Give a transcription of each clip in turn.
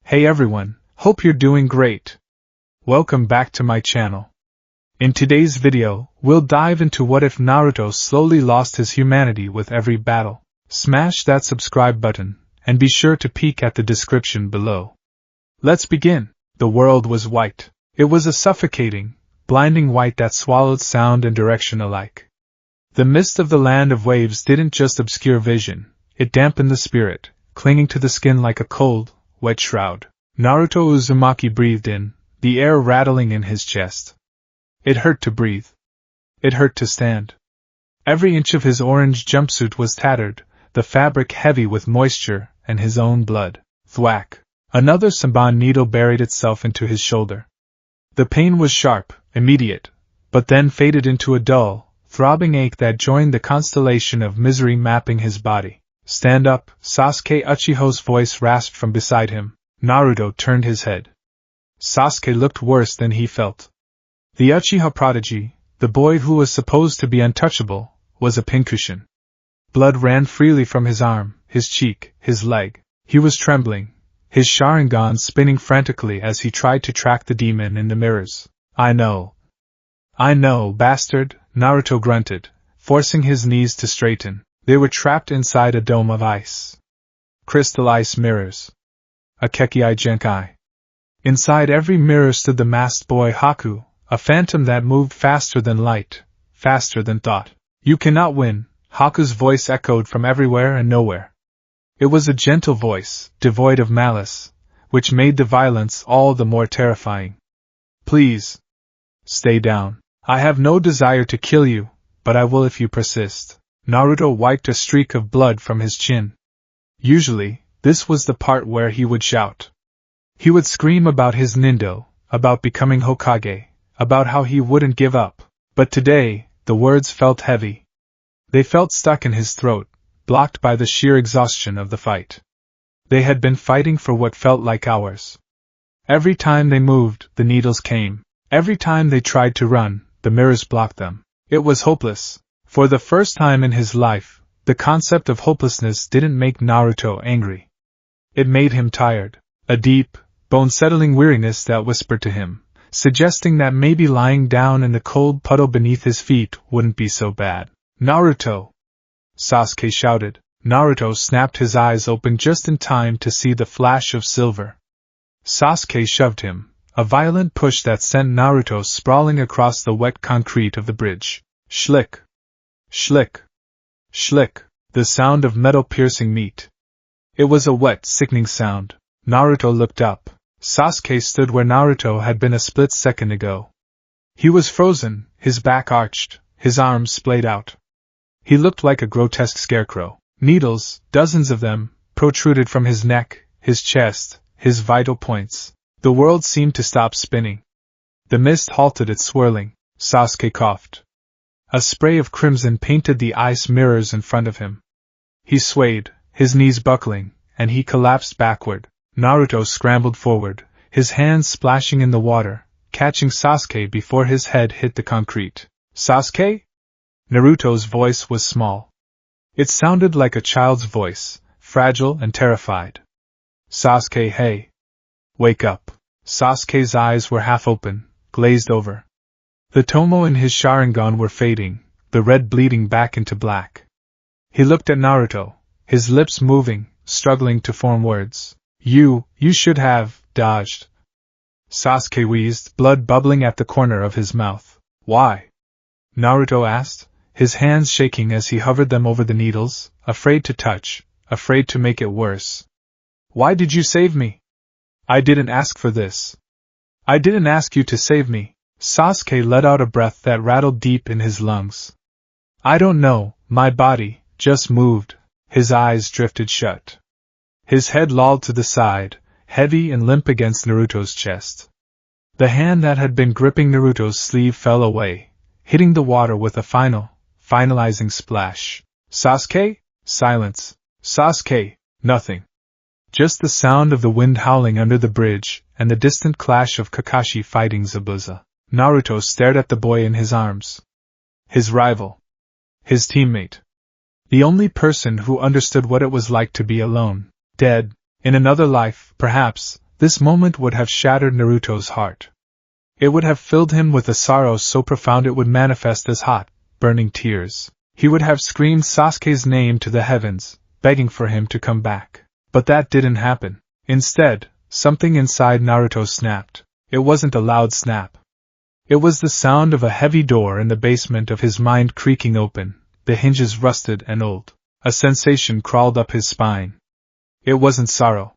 Hey everyone, hope you're doing great. Welcome back to my channel. In today's video, we'll dive into what if Naruto slowly lost his humanity with every battle. Smash that subscribe button, and be sure to peek at the description below. Let's begin. The world was white. It was a suffocating, blinding white that swallowed sound and direction alike. The mist of the land of waves didn't just obscure vision, it dampened the spirit, clinging to the skin like a cold, wet shroud. Naruto Uzumaki breathed in, the air rattling in his chest. It hurt to breathe. It hurt to stand. Every inch of his orange jumpsuit was tattered, the fabric heavy with moisture and his own blood. Thwack! Another Senbon needle buried itself into his shoulder. The pain was sharp, immediate, but then faded into a dull, throbbing ache that joined the constellation of misery mapping his body. Stand up, Sasuke. Uchiha's voice rasped from beside him. Naruto turned his head. Sasuke looked worse than he felt. The Uchiha prodigy, the boy who was supposed to be untouchable, was a pincushion. Blood ran freely from his arm, his cheek, his leg. He was trembling, his Sharingan spinning frantically as he tried to track the demon in the mirrors. I know, bastard, Naruto grunted, forcing his knees to straighten. They were trapped inside a dome of ice. Crystal ice mirrors. Akekei Genkai. Inside every mirror stood the masked boy Haku, a phantom that moved faster than light, faster than thought. You cannot win, Haku's voice echoed from everywhere and nowhere. It was a gentle voice, devoid of malice, which made the violence all the more terrifying. Please. Stay down. I have no desire to kill you, but I will if you persist. Naruto wiped a streak of blood from his chin. Usually, this was the part where he would shout. He would scream about his Nindo, about becoming Hokage, about how he wouldn't give up. But today, the words felt heavy. They felt stuck in his throat, blocked by the sheer exhaustion of the fight. They had been fighting for what felt like hours. Every time they moved, the needles came. Every time they tried to run, the mirrors blocked them. It was hopeless. For the first time in his life, the concept of hopelessness didn't make Naruto angry. It made him tired. A deep, bone-settling weariness that whispered to him, suggesting that maybe lying down in the cold puddle beneath his feet wouldn't be so bad. Naruto! Sasuke shouted. Naruto snapped his eyes open just in time to see the flash of silver. Sasuke shoved him, a violent push that sent Naruto sprawling across the wet concrete of the bridge. Schlick! Schlick! Schlick! The sound of metal piercing meat. It was a wet, sickening sound. Naruto looked up. Sasuke stood where Naruto had been a split second ago. He was frozen, his back arched, his arms splayed out. He looked like a grotesque scarecrow. Needles, dozens of them, protruded from his neck, his chest, his vital points. The world seemed to stop spinning. The mist halted its swirling. Sasuke coughed. A spray of crimson painted the ice mirrors in front of him. He swayed, his knees buckling, and he collapsed backward. Naruto scrambled forward, his hands splashing in the water, catching Sasuke before his head hit the concrete. Sasuke? Naruto's voice was small. It sounded like a child's voice, fragile and terrified. Sasuke, hey. Wake up. Sasuke's eyes were half open, glazed over. The tomo in his Sharingan were fading, the red bleeding back into black. He looked at Naruto, his lips moving, struggling to form words. You should have dodged. Sasuke wheezed, blood bubbling at the corner of his mouth. Why? Naruto asked, his hands shaking as he hovered them over the needles, afraid to touch, afraid to make it worse. Why did you save me? I didn't ask for this. I didn't ask you to save me. Sasuke let out a breath that rattled deep in his lungs. I don't know, my body just moved. His eyes drifted shut. His head lolled to the side, heavy and limp against Naruto's chest. The hand that had been gripping Naruto's sleeve fell away, hitting the water with a finalizing splash. Sasuke? Silence. Sasuke, nothing. Just the sound of the wind howling under the bridge, and the distant clash of Kakashi fighting Zabuza. Naruto stared at the boy in his arms. His rival. His teammate. The only person who understood what it was like to be alone. Dead. In another life, perhaps, This moment would have shattered Naruto's heart. It would have filled him with a sorrow so profound it would manifest as hot, burning tears. He would have screamed Sasuke's name to the heavens, begging for him to come back. But that didn't happen. Instead, something inside Naruto snapped. It wasn't a loud snap. It was the sound of a heavy door in the basement of his mind creaking open, the hinges rusted and old. A sensation crawled up his spine. It wasn't sorrow.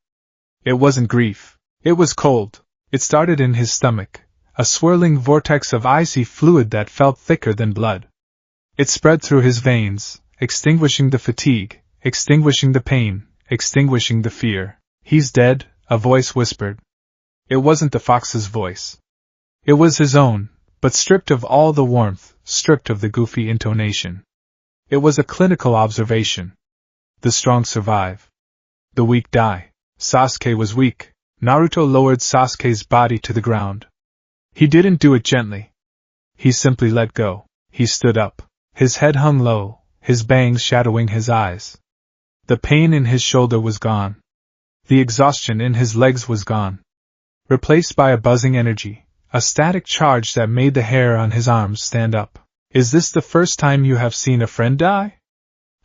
It wasn't grief. It was cold. It started in his stomach, a swirling vortex of icy fluid that felt thicker than blood. It spread through his veins, extinguishing the fatigue, extinguishing the pain, extinguishing the fear. "He's dead," a voice whispered. It wasn't the fox's voice. It was his own, but stripped of all the warmth, stripped of the goofy intonation. It was a clinical observation. The strong survive. The weak die. Sasuke was weak. Naruto lowered Sasuke's body to the ground. He didn't do it gently. He simply let go. He stood up. His head hung low, his bangs shadowing his eyes. The pain in his shoulder was gone. The exhaustion in his legs was gone. Replaced by a buzzing energy, a static charge that made the hair on his arms stand up. "Is this the first time you have seen a friend die?"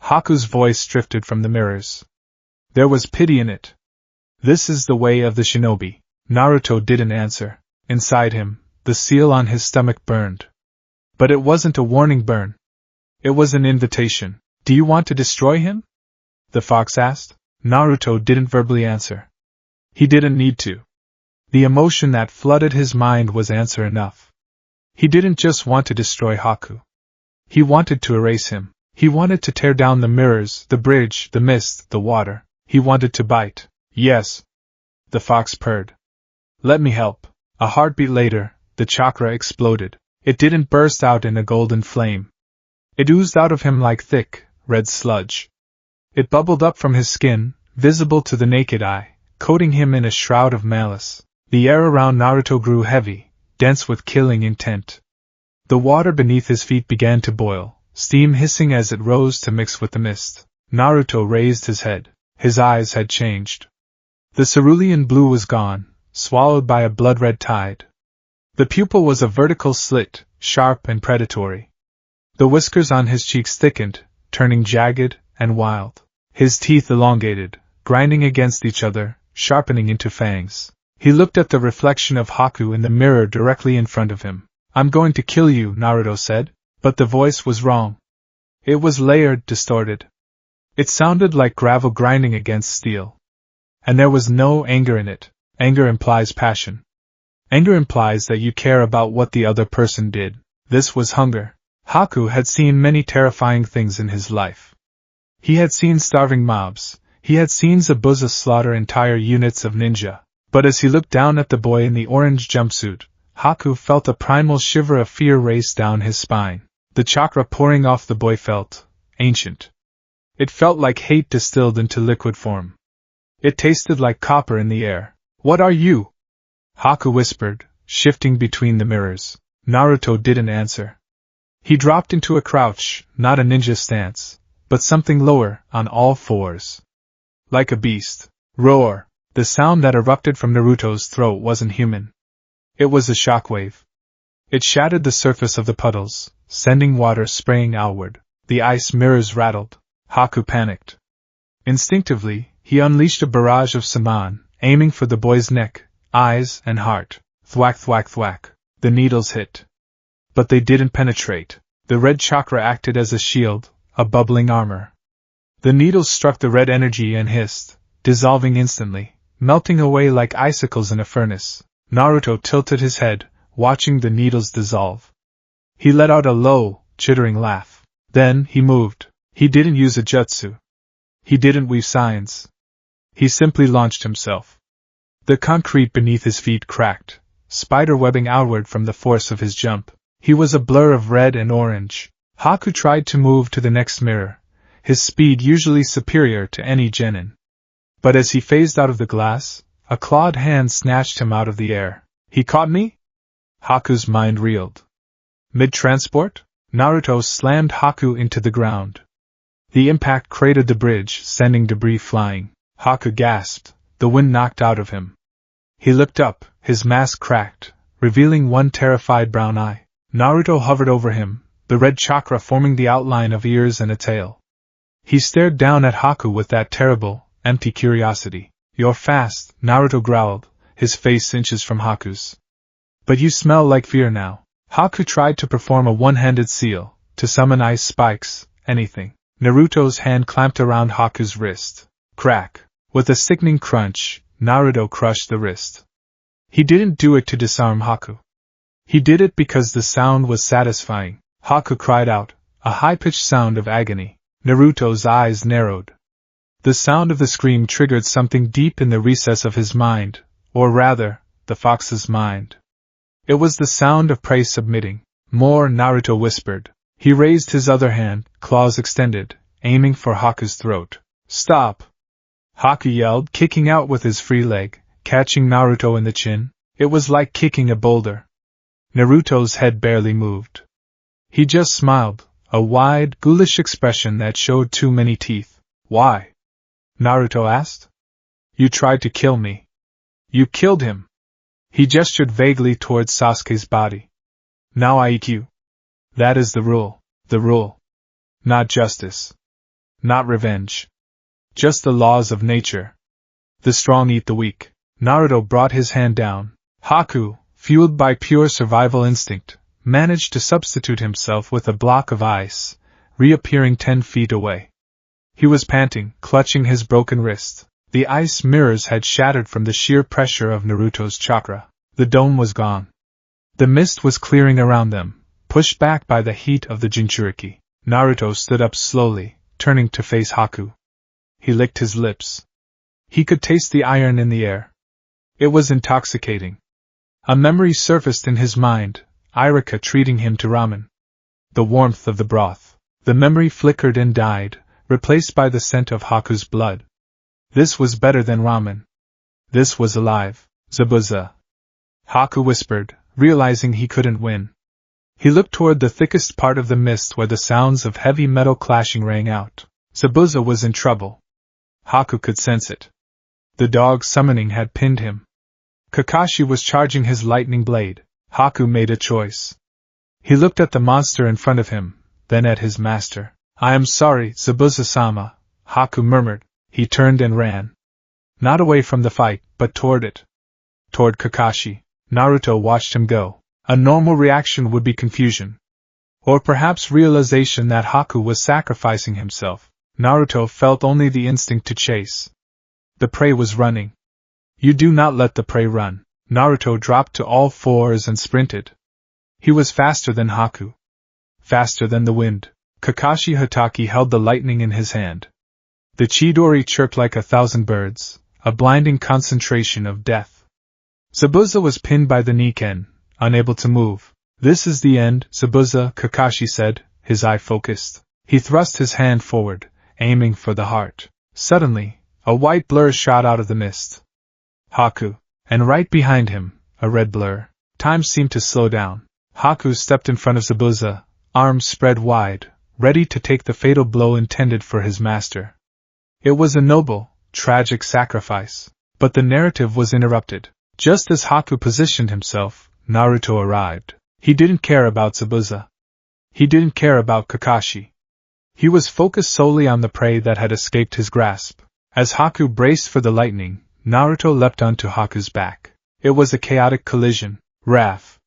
Haku's voice drifted from the mirrors. There was pity in it. "This is the way of the shinobi." Naruto didn't answer. Inside him, the seal on his stomach burned. But it wasn't a warning burn. It was an invitation. "Do you want to destroy him?" the fox asked. Naruto didn't verbally answer. He didn't need to. The emotion that flooded his mind was answer enough. He didn't just want to destroy Haku. He wanted to erase him. He wanted to tear down the mirrors, the bridge, the mist, the water. He wanted to bite. "Yes," the fox purred. "Let me help." A heartbeat later, the chakra exploded. It didn't burst out in a golden flame. It oozed out of him like thick, red sludge. It bubbled up from his skin, visible to the naked eye, coating him in a shroud of malice. The air around Naruto grew heavy, dense with killing intent. The water beneath his feet began to boil, steam hissing as it rose to mix with the mist. Naruto raised his head. His eyes had changed. The cerulean blue was gone, swallowed by a blood-red tide. The pupil was a vertical slit, sharp and predatory. The whiskers on his cheeks thickened, turning jagged and wild. His teeth elongated, grinding against each other, sharpening into fangs. He looked at the reflection of Haku in the mirror directly in front of him. "I'm going to kill you," Naruto said. But the voice was wrong. It was layered, distorted. It sounded like gravel grinding against steel. And there was no anger in it. Anger implies passion. Anger implies that you care about what the other person did. This was hunger. Haku had seen many terrifying things in his life. He had seen starving mobs. He had seen Zabuza slaughter entire units of ninja. But as he looked down at the boy in the orange jumpsuit, Haku felt a primal shiver of fear race down his spine. The chakra pouring off the boy felt ancient. It felt like hate distilled into liquid form. It tasted like copper in the air. "What are you?" Haku whispered, shifting between the mirrors. Naruto didn't answer. He dropped into a crouch, not a ninja stance, but something lower, on all fours. Like a beast. Roar! The sound that erupted from Naruto's throat wasn't human. It was a shockwave. It shattered the surface of the puddles, sending water spraying outward. The ice mirrors rattled. Haku panicked. Instinctively, he unleashed a barrage of saman, aiming for the boy's neck, eyes, and heart. Thwack, thwack, thwack. The needles hit. But they didn't penetrate. The red chakra acted as a shield, a bubbling armor. The needles struck the red energy and hissed, dissolving instantly, melting away like icicles in a furnace. Naruto tilted his head, watching the needles dissolve. He let out a low, chittering laugh. Then he moved. He didn't use a jutsu. He didn't weave signs. He simply launched himself. The concrete beneath his feet cracked, spider-webbing outward from the force of his jump. He was a blur of red and orange. Haku tried to move to the next mirror, his speed usually superior to any genin. But as he phased out of the glass, a clawed hand snatched him out of the air. "He caught me?" Haku's mind reeled. Mid-transport? Naruto slammed Haku into the ground. The impact cratered the bridge, sending debris flying. Haku gasped, the wind knocked out of him. He looked up, his mask cracked, revealing one terrified brown eye. Naruto hovered over him, the red chakra forming the outline of ears and a tail. He stared down at Haku with that terrible, empty curiosity. "You're fast," Naruto growled, his face inches from Haku's. "But you smell like fear now." Haku tried to perform a one-handed seal, to summon ice spikes, anything. Naruto's hand clamped around Haku's wrist. Crack! With a sickening crunch, Naruto crushed the wrist. He didn't do it to disarm Haku. He did it because the sound was satisfying. Haku cried out, a high-pitched sound of agony. Naruto's eyes narrowed. The sound of the scream triggered something deep in the recess of his mind, or rather, the fox's mind. It was the sound of prey submitting. "More," Naruto whispered. He raised his other hand, claws extended, aiming for Haku's throat. "Stop!" Haku yelled, kicking out with his free leg, catching Naruto in the chin. It was like kicking a boulder. Naruto's head barely moved. He just smiled, a wide, ghoulish expression that showed too many teeth. "Why?" Naruto asked. "You tried to kill me." "You killed him." He gestured vaguely towards Sasuke's body. "Now I eat you." That is the rule. The rule. Not justice. Not revenge. Just the laws of nature. The strong eat the weak. Naruto brought his hand down. Haku, fueled by pure survival instinct, managed to substitute himself with a block of ice, reappearing 10 feet away. He was panting, clutching his broken wrist. The ice mirrors had shattered from the sheer pressure of Naruto's chakra. The dome was gone. The mist was clearing around them, pushed back by the heat of the Jinchuriki. Naruto stood up slowly, turning to face Haku. He licked his lips. He could taste the iron in the air. It was intoxicating. A memory surfaced in his mind, Irika treating him to ramen. The warmth of the broth. The memory flickered and died, replaced by the scent of Haku's blood. This was better than ramen. This was alive. "Zabuza," Haku whispered, realizing he couldn't win. He looked toward the thickest part of the mist where the sounds of heavy metal clashing rang out. Zabuza was in trouble. Haku could sense it. The dog summoning had pinned him. Kakashi was charging his lightning blade. Haku made a choice. He looked at the monster in front of him, then at his master. "I am sorry, Zabuza-sama," Haku murmured. He turned and ran. Not away from the fight, but toward it. Toward Kakashi. Naruto watched him go. A normal reaction would be confusion. Or perhaps realization that Haku was sacrificing himself. Naruto felt only the instinct to chase. The prey was running. You do not let the prey run. Naruto dropped to all fours and sprinted. He was faster than Haku. Faster than the wind. Kakashi Hatake held the lightning in his hand. The Chidori chirped like 1,000 birds, a blinding concentration of death. Zabuza was pinned by the Niken, unable to move. "This is the end, Zabuza," Kakashi said, his eye focused. He thrust his hand forward, aiming for the heart. Suddenly, a white blur shot out of the mist. Haku. And right behind him, a red blur. Time seemed to slow down. Haku stepped in front of Zabuza, arms spread wide, ready to take the fatal blow intended for his master. It was a noble, tragic sacrifice. But the narrative was interrupted. Just as Haku positioned himself, Naruto arrived. He didn't care about Zabuza. He didn't care about Kakashi. He was focused solely on the prey that had escaped his grasp. As Haku braced for the lightning, Naruto leapt onto Haku's back. It was a chaotic collision. Wrath.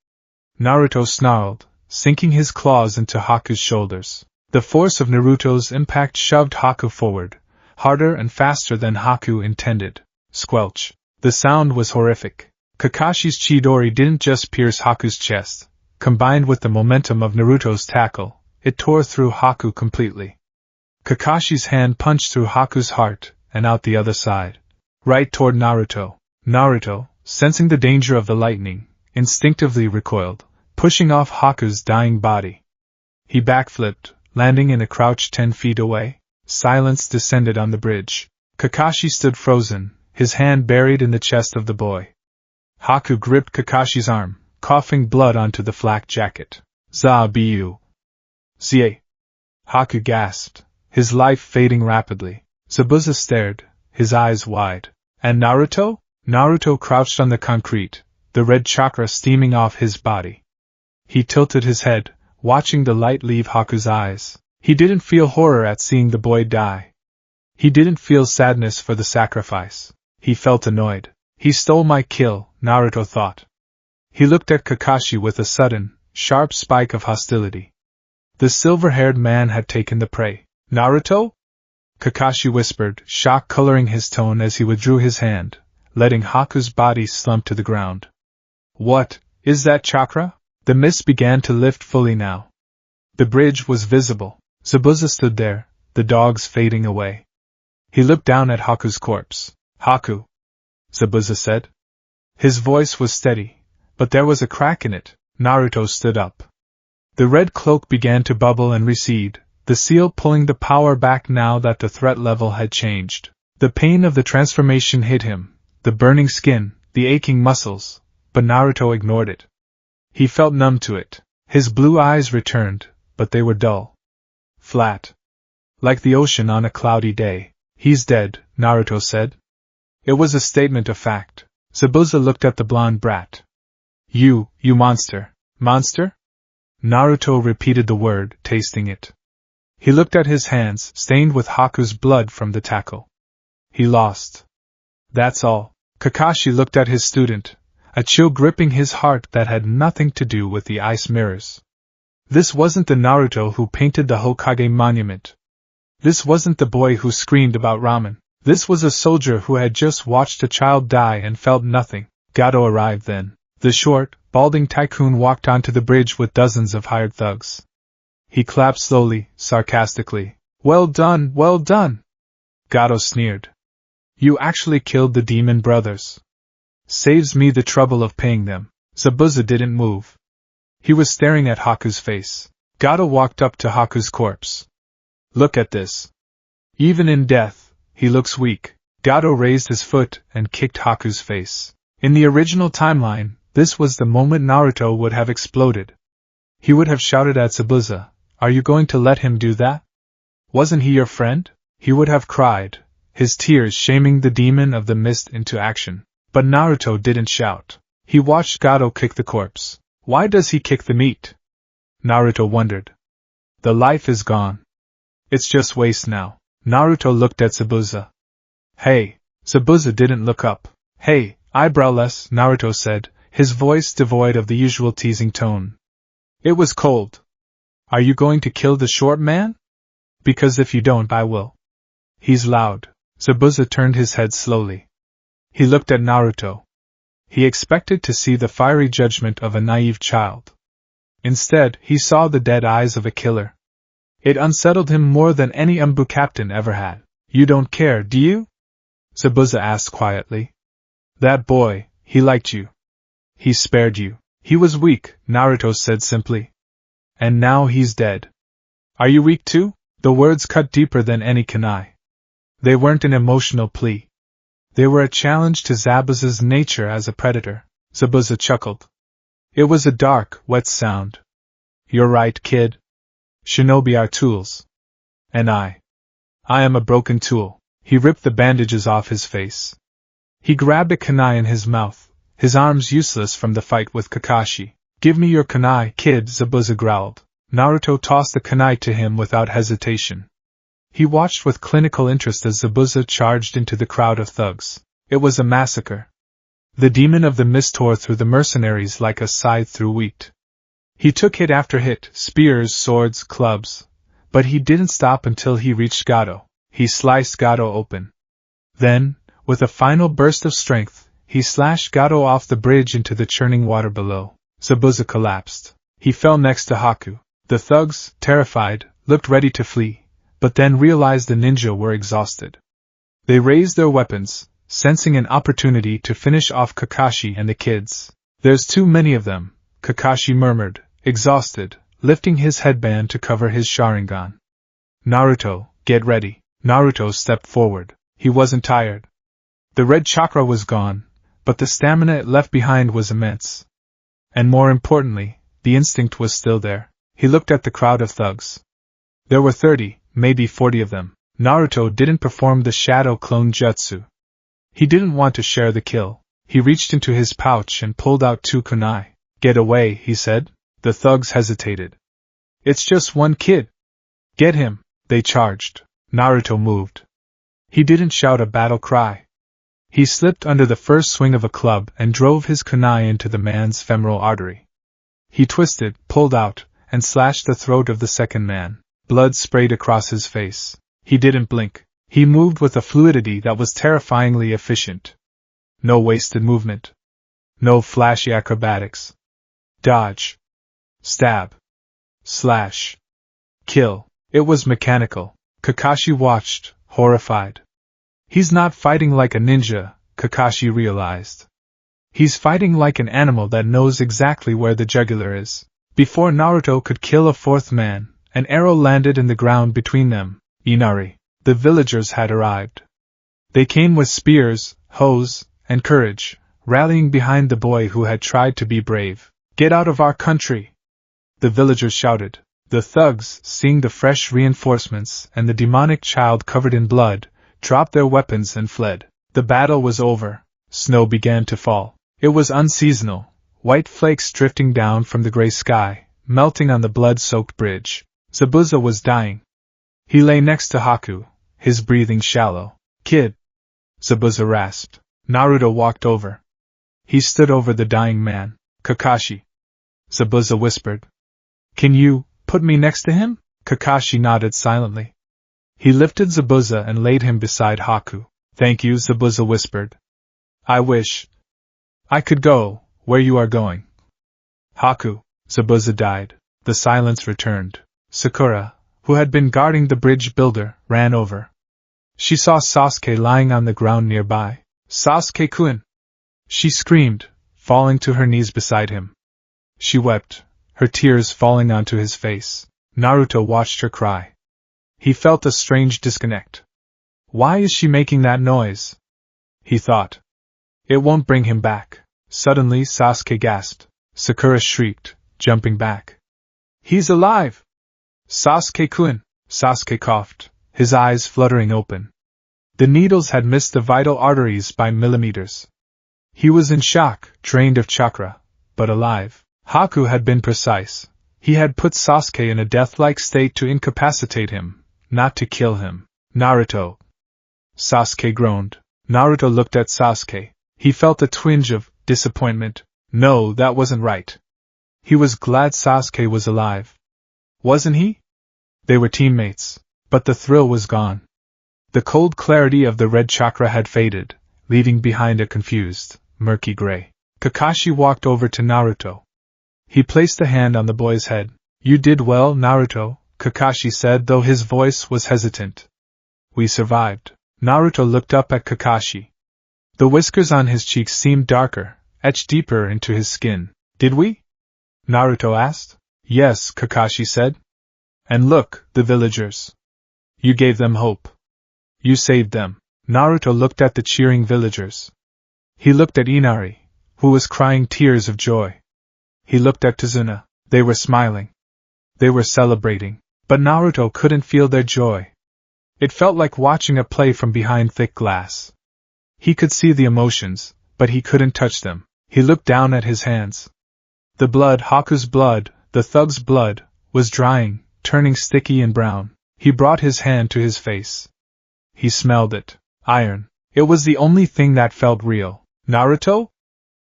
Naruto snarled, sinking his claws into Haku's shoulders. The force of Naruto's impact shoved Haku forward, harder and faster than Haku intended. Squelch. The sound was horrific. Kakashi's Chidori didn't just pierce Haku's chest. Combined with the momentum of Naruto's tackle, it tore through Haku completely. Kakashi's hand punched through Haku's heart, and out the other side. Right toward Naruto. Naruto, sensing the danger of the lightning, instinctively recoiled, pushing off Haku's dying body. He backflipped, landing in a crouch 10 feet away. Silence descended on the bridge. Kakashi stood frozen, his hand buried in the chest of the boy. Haku gripped Kakashi's arm, coughing blood onto the flak jacket. "Zabiu." "Zie." Haku gasped, his life fading rapidly. Zabuza stared, his eyes wide. "And Naruto?" Naruto crouched on the concrete, the red chakra steaming off his body. He tilted his head, watching the light leave Haku's eyes. He didn't feel horror at seeing the boy die. He didn't feel sadness for the sacrifice. He felt annoyed. He stole my kill, Naruto thought. He looked at Kakashi with a sudden, sharp spike of hostility. The silver-haired man had taken the prey. Naruto? Kakashi whispered, shock coloring his tone as he withdrew his hand, letting Haku's body slump to the ground. What, is that chakra? The mist began to lift fully now. The bridge was visible. Zabuza stood there, the dogs fading away. He looked down at Haku's corpse. Haku, Zabuza said. His voice was steady, but there was a crack in it. Naruto stood up. The red cloak began to bubble and recede, the seal pulling the power back now that the threat level had changed. The pain of the transformation hit him, the burning skin, the aching muscles, but Naruto ignored it. He felt numb to it. His blue eyes returned, but they were dull. Flat. Like the ocean on a cloudy day. He's dead, Naruto said. It was a statement of fact. Zabuza looked at the blonde brat. You monster. Monster? Naruto repeated the word, tasting it. He looked at his hands, stained with Haku's blood from the tackle. He lost. That's all. Kakashi looked at his student, a chill gripping his heart that had nothing to do with the ice mirrors. This wasn't the Naruto who painted the Hokage monument. This wasn't the boy who screamed about ramen. This was a soldier who had just watched a child die and felt nothing. Gato arrived then. The short, balding tycoon walked onto the bridge with dozens of hired thugs. He clapped slowly, sarcastically. Well done, well done! Gato sneered. You actually killed the demon brothers. Saves me the trouble of paying them. Zabuza didn't move. He was staring at Haku's face. Gato walked up to Haku's corpse. Look at this. Even in death, he looks weak. Gato raised his foot and kicked Haku's face. In the original timeline, this was the moment Naruto would have exploded. He would have shouted at Zabuza, "Are you going to let him do that? Wasn't he your friend?" He would have cried, his tears shaming the demon of the mist into action. But Naruto didn't shout. He watched Gato kick the corpse. Why does he kick the meat? Naruto wondered. The life is gone. It's just waste now. Naruto looked at Zabuza. Hey! Zabuza didn't look up. Hey, eyebrowless, Naruto said, his voice devoid of the usual teasing tone. It was cold. Are you going to kill the short man? Because if you don't, I will. He's loud. Zabuza turned his head slowly. He looked at Naruto. He expected to see the fiery judgment of a naive child. Instead, he saw the dead eyes of a killer. It unsettled him more than any Umbu captain ever had. You don't care, do you? Zabuza asked quietly. That boy, he liked you. He spared you. He was weak, Naruto said simply. And now he's dead. Are you weak too? The words cut deeper than any kunai. They weren't an emotional plea. They were a challenge to Zabuza's nature as a predator. Zabuza chuckled. It was a dark, wet sound. You're right, kid. Shinobi are tools. And I am a broken tool. He ripped the bandages off his face. He grabbed a kunai in his mouth, his arms useless from the fight with Kakashi. Give me your kunai, kid, Zabuza growled. Naruto tossed the kunai to him without hesitation. He watched with clinical interest as Zabuza charged into the crowd of thugs. It was a massacre. The demon of the mist tore through the mercenaries like a scythe through wheat. He took hit after hit, spears, swords, clubs. But he didn't stop until he reached Gato. He sliced Gato open. Then, with a final burst of strength, he slashed Gato off the bridge into the churning water below. Zabuza collapsed. He fell next to Haku. The thugs, terrified, looked ready to flee, but then realized the ninja were exhausted. They raised their weapons, sensing an opportunity to finish off Kakashi and the kids. There's too many of them, Kakashi murmured, exhausted, lifting his headband to cover his Sharingan. Naruto, get ready. Naruto stepped forward. He wasn't tired. The red chakra was gone, but the stamina it left behind was immense. And more importantly, the instinct was still there. He looked at the crowd of thugs. There were 30, maybe 40 of them. Naruto didn't perform the shadow clone jutsu. He didn't want to share the kill. He reached into his pouch and pulled out 2 kunai. Get away, he said. The thugs hesitated. It's just one kid. Get him, they charged. Naruto moved. He didn't shout a battle cry. He slipped under the first swing of a club and drove his kunai into the man's femoral artery. He twisted, pulled out, and slashed the throat of the second man. Blood sprayed across his face. He didn't blink. He moved with a fluidity that was terrifyingly efficient. No wasted movement. No flashy acrobatics. Dodge. Stab. Slash. Kill. It was mechanical. Kakashi watched, horrified. He's not fighting like a ninja, Kakashi realized. He's fighting like an animal that knows exactly where the jugular is. Before Naruto could kill a fourth man, an arrow landed in the ground between them. Inari. The villagers had arrived. They came with spears, hoes, and courage, rallying behind the boy who had tried to be brave. Get out of our country! The villagers shouted. The thugs, seeing the fresh reinforcements and the demonic child covered in blood, dropped their weapons and fled. The battle was over. Snow began to fall. It was unseasonal, white flakes drifting down from the gray sky, melting on the blood-soaked bridge. Zabuza was dying. He lay next to Haku, his breathing shallow. Kid! Zabuza rasped. Naruto walked over. He stood over the dying man. Kakashi. Zabuza whispered. Can you put me next to him? Kakashi nodded silently. He lifted Zabuza and laid him beside Haku. Thank you, Zabuza whispered. I wish I could go where you are going. Haku. Zabuza died. The silence returned. Sakura, who had been guarding the bridge builder, ran over. She saw Sasuke lying on the ground nearby. Sasuke-kun! She screamed, falling to her knees beside him. She wept, her tears falling onto his face. Naruto watched her cry. He felt a strange disconnect. Why is she making that noise? He thought. It won't bring him back. Suddenly Sasuke gasped. Sakura shrieked, jumping back. He's alive! Sasuke-kun! Sasuke coughed, his eyes fluttering open. The needles had missed the vital arteries by millimeters. He was in shock, drained of chakra, but alive. Haku had been precise. He had put Sasuke in a death-like state to incapacitate him, not to kill him. Naruto. Sasuke groaned. Naruto looked at Sasuke. He felt a twinge of disappointment. No, that wasn't right. He was glad Sasuke was alive. Wasn't he? They were teammates, but the thrill was gone. The cold clarity of the red chakra had faded, leaving behind a confused, murky gray. Kakashi walked over to Naruto. He placed a hand on the boy's head. You did well, Naruto, Kakashi said, though his voice was hesitant. We survived. Naruto looked up at Kakashi. The whiskers on his cheeks seemed darker, etched deeper into his skin. Did we? Naruto asked. Yes, Kakashi said. And look, the villagers. You gave them hope. You saved them. Naruto looked at the cheering villagers. He looked at Inari, who was crying tears of joy. He looked at Tazuna. They were smiling. They were celebrating. But Naruto couldn't feel their joy. It felt like watching a play from behind thick glass. He could see the emotions, but he couldn't touch them. He looked down at his hands. The blood, Haku's blood, the thug's blood, was drying, turning sticky and brown. He brought his hand to his face. He smelled it. Iron. It was the only thing that felt real. Naruto?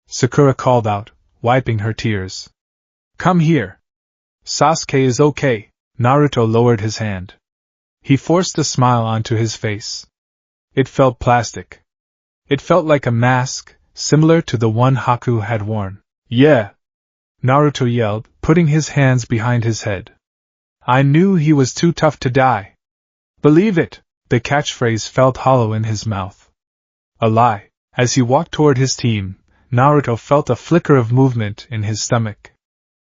Sakura called out, wiping her tears. Come here. Sasuke is okay. Naruto lowered his hand. He forced a smile onto his face. It felt plastic. It felt like a mask, similar to the one Haku had worn. Yeah! Naruto yelled, putting his hands behind his head. I knew he was too tough to die. Believe it! The catchphrase felt hollow in his mouth. A lie. As he walked toward his team, Naruto felt a flicker of movement in his stomach.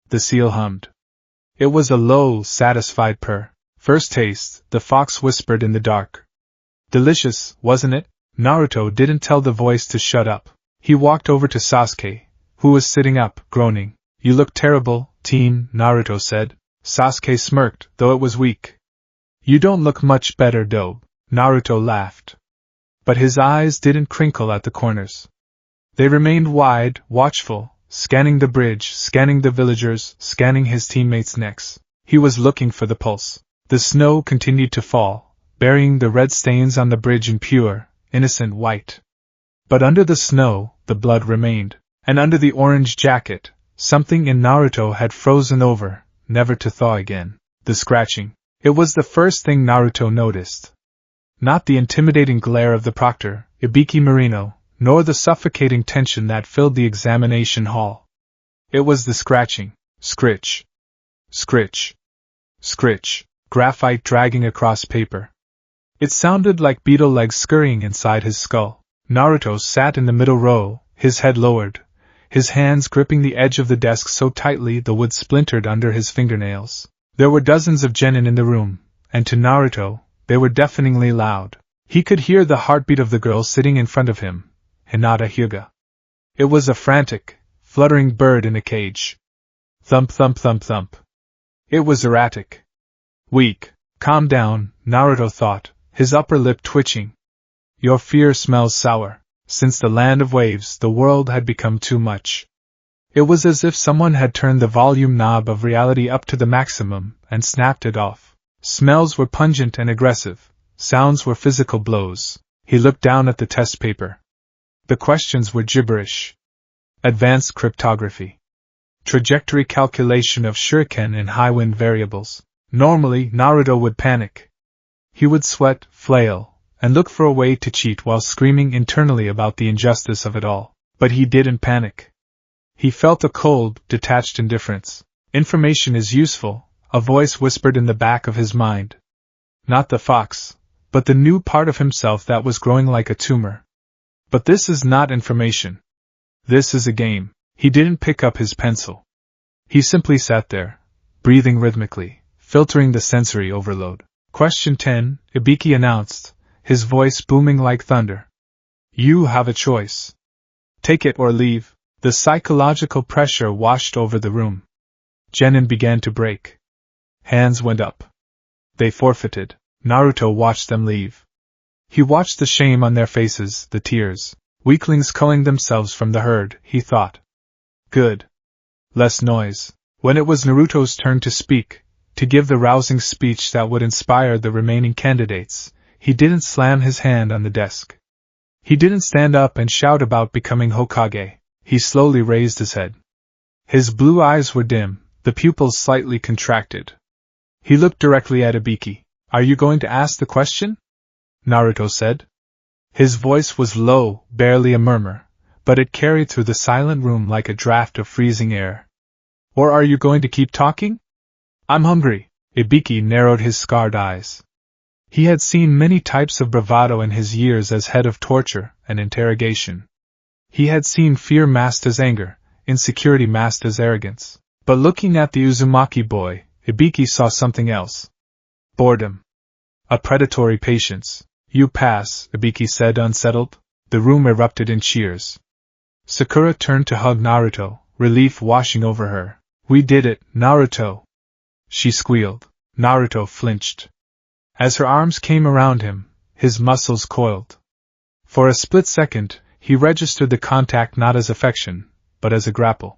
The seal hummed. It was a low, satisfied purr. First taste, the fox whispered in the dark. Delicious, wasn't it? Naruto didn't tell the voice to shut up. He walked over to Sasuke, who was sitting up, groaning. You look terrible, teen, Naruto said. Sasuke smirked, though it was weak. You don't look much better, though. Naruto laughed. but his eyes didn't crinkle at the corners. They remained wide, watchful, scanning the bridge, scanning the villagers, scanning his teammates' necks. He was looking for the pulse. The snow continued to fall, burying the red stains on the bridge in pure, innocent white. But under the snow, the blood remained, and under the orange jacket, something in Naruto had frozen over, never to thaw again. The scratching. It was the first thing Naruto noticed. Not the intimidating glare of the proctor, Ibiki Marino, nor the suffocating tension that filled the examination hall. It was the scratching. Scritch. Scritch. Scritch. Graphite dragging across paper. It sounded like beetle legs scurrying inside his skull. Naruto sat in the middle row, his head lowered, his hands gripping the edge of the desk so tightly the wood splintered under his fingernails. There were dozens of genin in the room, and to Naruto, they were deafeningly loud. He could hear the heartbeat of the girl sitting in front of him, Hinata Hyuga. It was a frantic, fluttering bird in a cage. Thump thump thump thump. It was erratic. Weak. Calm down, Naruto thought, his upper lip twitching. Your fear smells sour. Since the land of waves, the world had become too much. It was as if someone had turned the volume knob of reality up to the maximum and snapped it off. Smells were pungent and aggressive. Sounds were physical blows. He looked down at the test paper. The questions were gibberish. Advanced cryptography. Trajectory calculation of shuriken in high wind variables. Normally, Naruto would panic. He would sweat, flail, and look for a way to cheat while screaming internally about the injustice of it all. But he didn't panic. He felt a cold, detached indifference. Information is useful, a voice whispered in the back of his mind. Not the fox, but the new part of himself that was growing like a tumor. But this is not information. This is a game. He didn't pick up his pencil. He simply sat there, breathing rhythmically, filtering the sensory overload. Question 10, Ibiki announced, his voice booming like thunder. You have a choice. Take it or leave. The psychological pressure washed over the room. Genin began to break. Hands went up. They forfeited. Naruto watched them leave. He watched the shame on their faces, the tears. Weaklings culling themselves from the herd, he thought. Good. Less noise. When it was Naruto's turn to speak, to give the rousing speech that would inspire the remaining candidates, he didn't slam his hand on the desk. He didn't stand up and shout about becoming Hokage. He slowly raised his head. His blue eyes were dim, the pupils slightly contracted. He looked directly at Ibiki. Are you going to ask the question? Naruto said. His voice was low, barely a murmur, but it carried through the silent room like a draft of freezing air. Or are you going to keep talking? I'm hungry. Ibiki narrowed his scarred eyes. He had seen many types of bravado in his years as head of torture and interrogation. He had seen fear masked as anger, insecurity masked as arrogance. But looking at the Uzumaki boy, Ibiki saw something else. Boredom. A predatory patience. You pass, Ibiki said unsettled. The room erupted in cheers. Sakura turned to hug Naruto, relief washing over her. We did it, Naruto. She squealed. Naruto flinched. As her arms came around him, his muscles coiled. For a split second, he registered the contact not as affection, but as a grapple.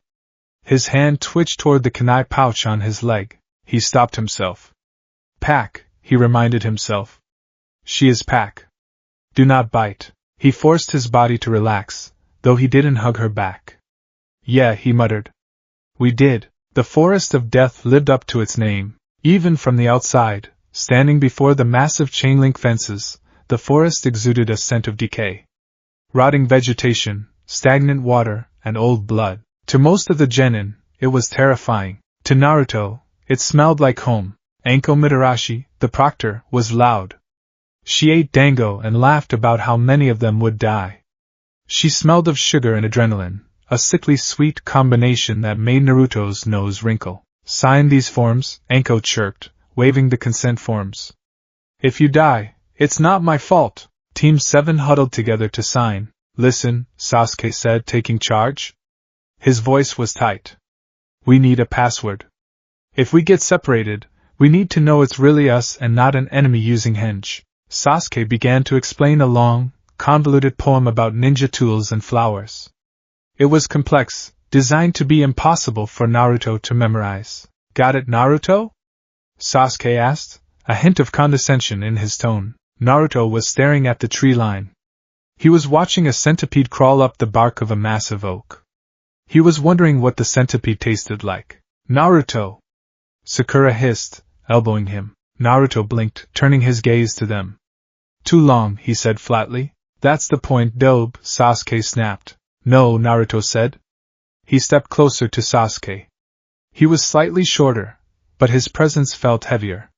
His hand twitched toward the kunai pouch on his leg. He stopped himself. Pack, he reminded himself. She is Pack. Do not bite. He forced his body to relax, though he didn't hug her back. Yeah, he muttered. We did. The forest of death lived up to its name. Even from the outside, standing before the massive chain-link fences, the forest exuded a scent of decay. Rotting vegetation, stagnant water, and old blood. To most of the genin, it was terrifying. To Naruto, it smelled like home. Anko Mitarashi, the proctor, was loud. She ate dango and laughed about how many of them would die. She smelled of sugar and adrenaline, a sickly sweet combination that made Naruto's nose wrinkle. Sign these forms, Anko chirped, waving the consent forms. If you die, it's not my fault. Team 7 huddled together to sign. Listen, Sasuke said, taking charge. His voice was tight. We need a password. If we get separated, we need to know it's really us and not an enemy using henge. Sasuke began to explain a long, convoluted poem about ninja tools and flowers. It was complex, designed to be impossible for Naruto to memorize. Got it, Naruto? Sasuke asked, a hint of condescension in his tone. Naruto was staring at the tree line. He was watching a centipede crawl up the bark of a massive oak. He was wondering what the centipede tasted like. Naruto! Sakura hissed, elbowing him. Naruto blinked, turning his gaze to them. Too long, he said flatly. That's the point, dope, Sasuke snapped. No, Naruto said. He stepped closer to Sasuke. He was slightly shorter, but his presence felt heavier.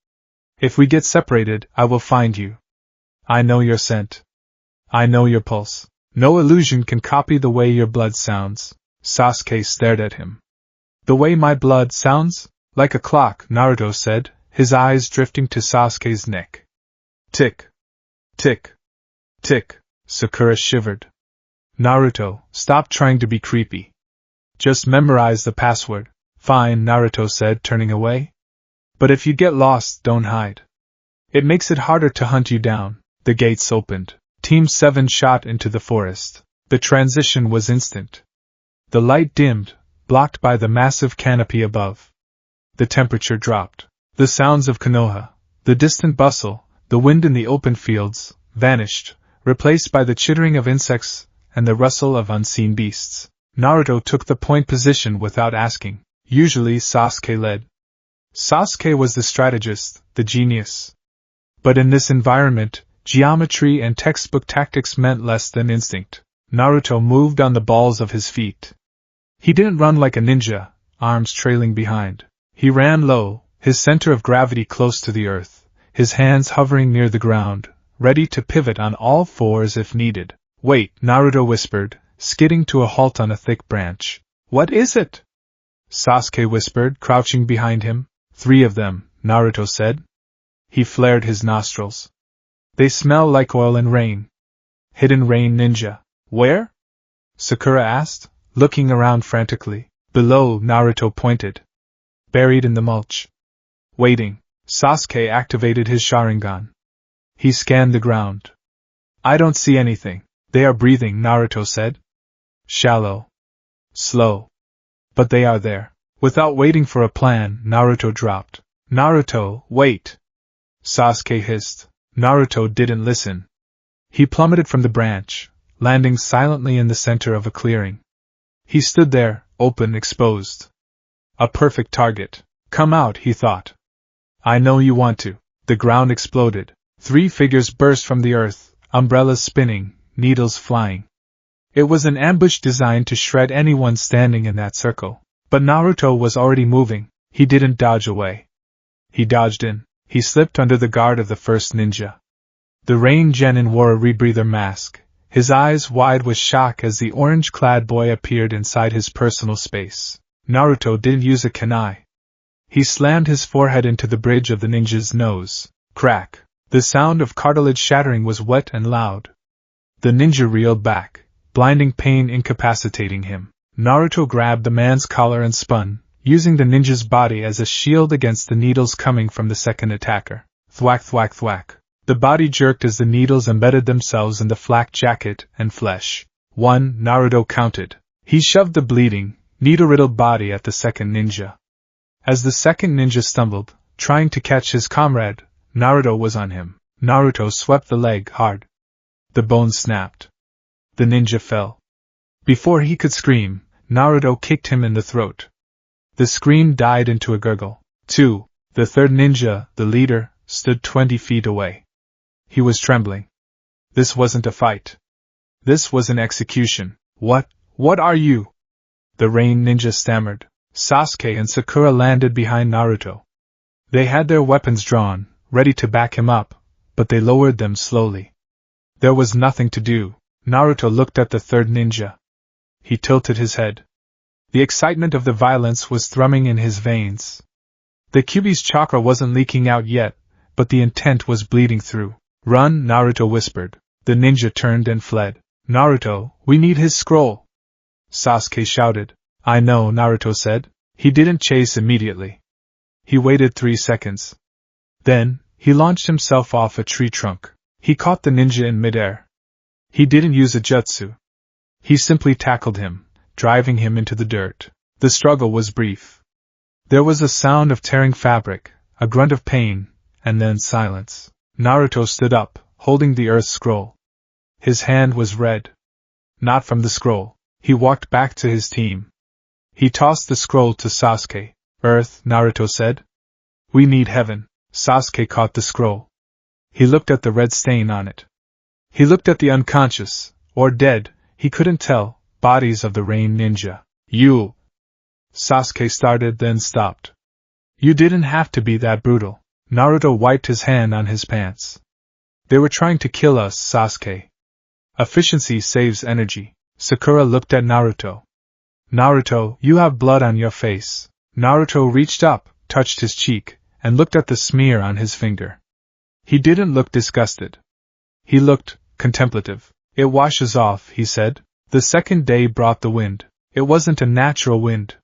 If we get separated, I will find you. I know your scent. I know your pulse. No illusion can copy the way your blood sounds. Sasuke stared at him. The way my blood sounds? Like a clock, Naruto said, his eyes drifting to Sasuke's neck. Tick. Tick. Tick. Sakura shivered. Naruto, stop trying to be creepy. Just memorize the password. Fine, Naruto said, turning away. But if you get lost, don't hide. It makes it harder to hunt you down. The gates opened. Team 7 shot into the forest. The transition was instant. The light dimmed, blocked by the massive canopy above. The temperature dropped. The sounds of Konoha, the distant bustle, the wind in the open fields, vanished, replaced by the chittering of insects and the rustle of unseen beasts. Naruto took the point position without asking. Usually Sasuke led. Sasuke was the strategist, the genius. But in this environment, geometry and textbook tactics meant less than instinct. Naruto moved on the balls of his feet. He didn't run like a ninja, arms trailing behind. He ran low, his center of gravity close to the earth, his hands hovering near the ground, ready to pivot on all fours if needed. Wait, Naruto whispered, skidding to a halt on a thick branch. What is it? Sasuke whispered, crouching behind him. 3 of them, Naruto said. He flared his nostrils. They smell like oil and rain. Hidden rain ninja. Where? Sakura asked, looking around frantically. Below, Naruto pointed. Buried in the mulch. Waiting. Sasuke activated his Sharingan. He scanned the ground. I don't see anything. They are breathing, Naruto said. Shallow. Slow. But they are there. Without waiting for a plan, Naruto dropped. Naruto, wait! Sasuke hissed. Naruto didn't listen. He plummeted from the branch, landing silently in the center of a clearing. He stood there, open, exposed. A perfect target. Come out, he thought. I know you want to. The ground exploded. 3 figures burst from the earth, umbrellas spinning, needles flying. It was an ambush designed to shred anyone standing in that circle. But Naruto was already moving. He didn't dodge away. He dodged in. He slipped under the guard of the first ninja. The Rain Genin wore a rebreather mask, his eyes wide with shock as the orange-clad boy appeared inside his personal space. Naruto didn't use a kunai. He slammed his forehead into the bridge of the ninja's nose. Crack. The sound of cartilage shattering was wet and loud. The ninja reeled back, blinding pain incapacitating him. Naruto grabbed the man's collar and spun, using the ninja's body as a shield against the needles coming from the second attacker. Thwack thwack thwack. The body jerked as the needles embedded themselves in the flak jacket and flesh. 1, Naruto counted. He shoved the bleeding, needle-riddled body at the second ninja. As the second ninja stumbled, trying to catch his comrade, Naruto was on him. Naruto swept the leg hard. The bones snapped. The ninja fell. Before he could scream, Naruto kicked him in the throat. The scream died into a gurgle. 2. The third ninja, the leader, stood 20 feet away. He was trembling. This wasn't a fight. This was an execution. What are you? The Rain Ninja stammered. Sasuke and Sakura landed behind Naruto. They had their weapons drawn, ready to back him up, but they lowered them slowly. There was nothing to do. Naruto looked at the third ninja. He tilted his head. The excitement of the violence was thrumming in his veins. The Kyuubi's chakra wasn't leaking out yet, but the intent was bleeding through. Run, Naruto whispered. The ninja turned and fled. Naruto, we need his scroll! Sasuke shouted. I know, Naruto said. He didn't chase immediately. He waited 3 seconds. Then, he launched himself off a tree trunk. He caught the ninja in midair. He didn't use a jutsu. He simply tackled him, driving him into the dirt. The struggle was brief. There was a sound of tearing fabric, a grunt of pain, and then silence. Naruto stood up, holding the earth scroll. His hand was red. Not from the scroll. He walked back to his team. He tossed the scroll to Sasuke. Earth, Naruto said. We need heaven. Sasuke caught the scroll. He looked at the red stain on it. He looked at the unconscious, or dead, he couldn't tell, bodies of the Rain Ninja. You! Sasuke started, then stopped. You didn't have to be that brutal. Naruto wiped his hand on his pants. They were trying to kill us, Sasuke. Efficiency saves energy. Sakura looked at Naruto. Naruto, you have blood on your face. Naruto reached up, touched his cheek, and looked at the smear on his finger. He didn't look disgusted. He looked contemplative. It washes off, he said. The second day brought the wind. It wasn't a natural wind.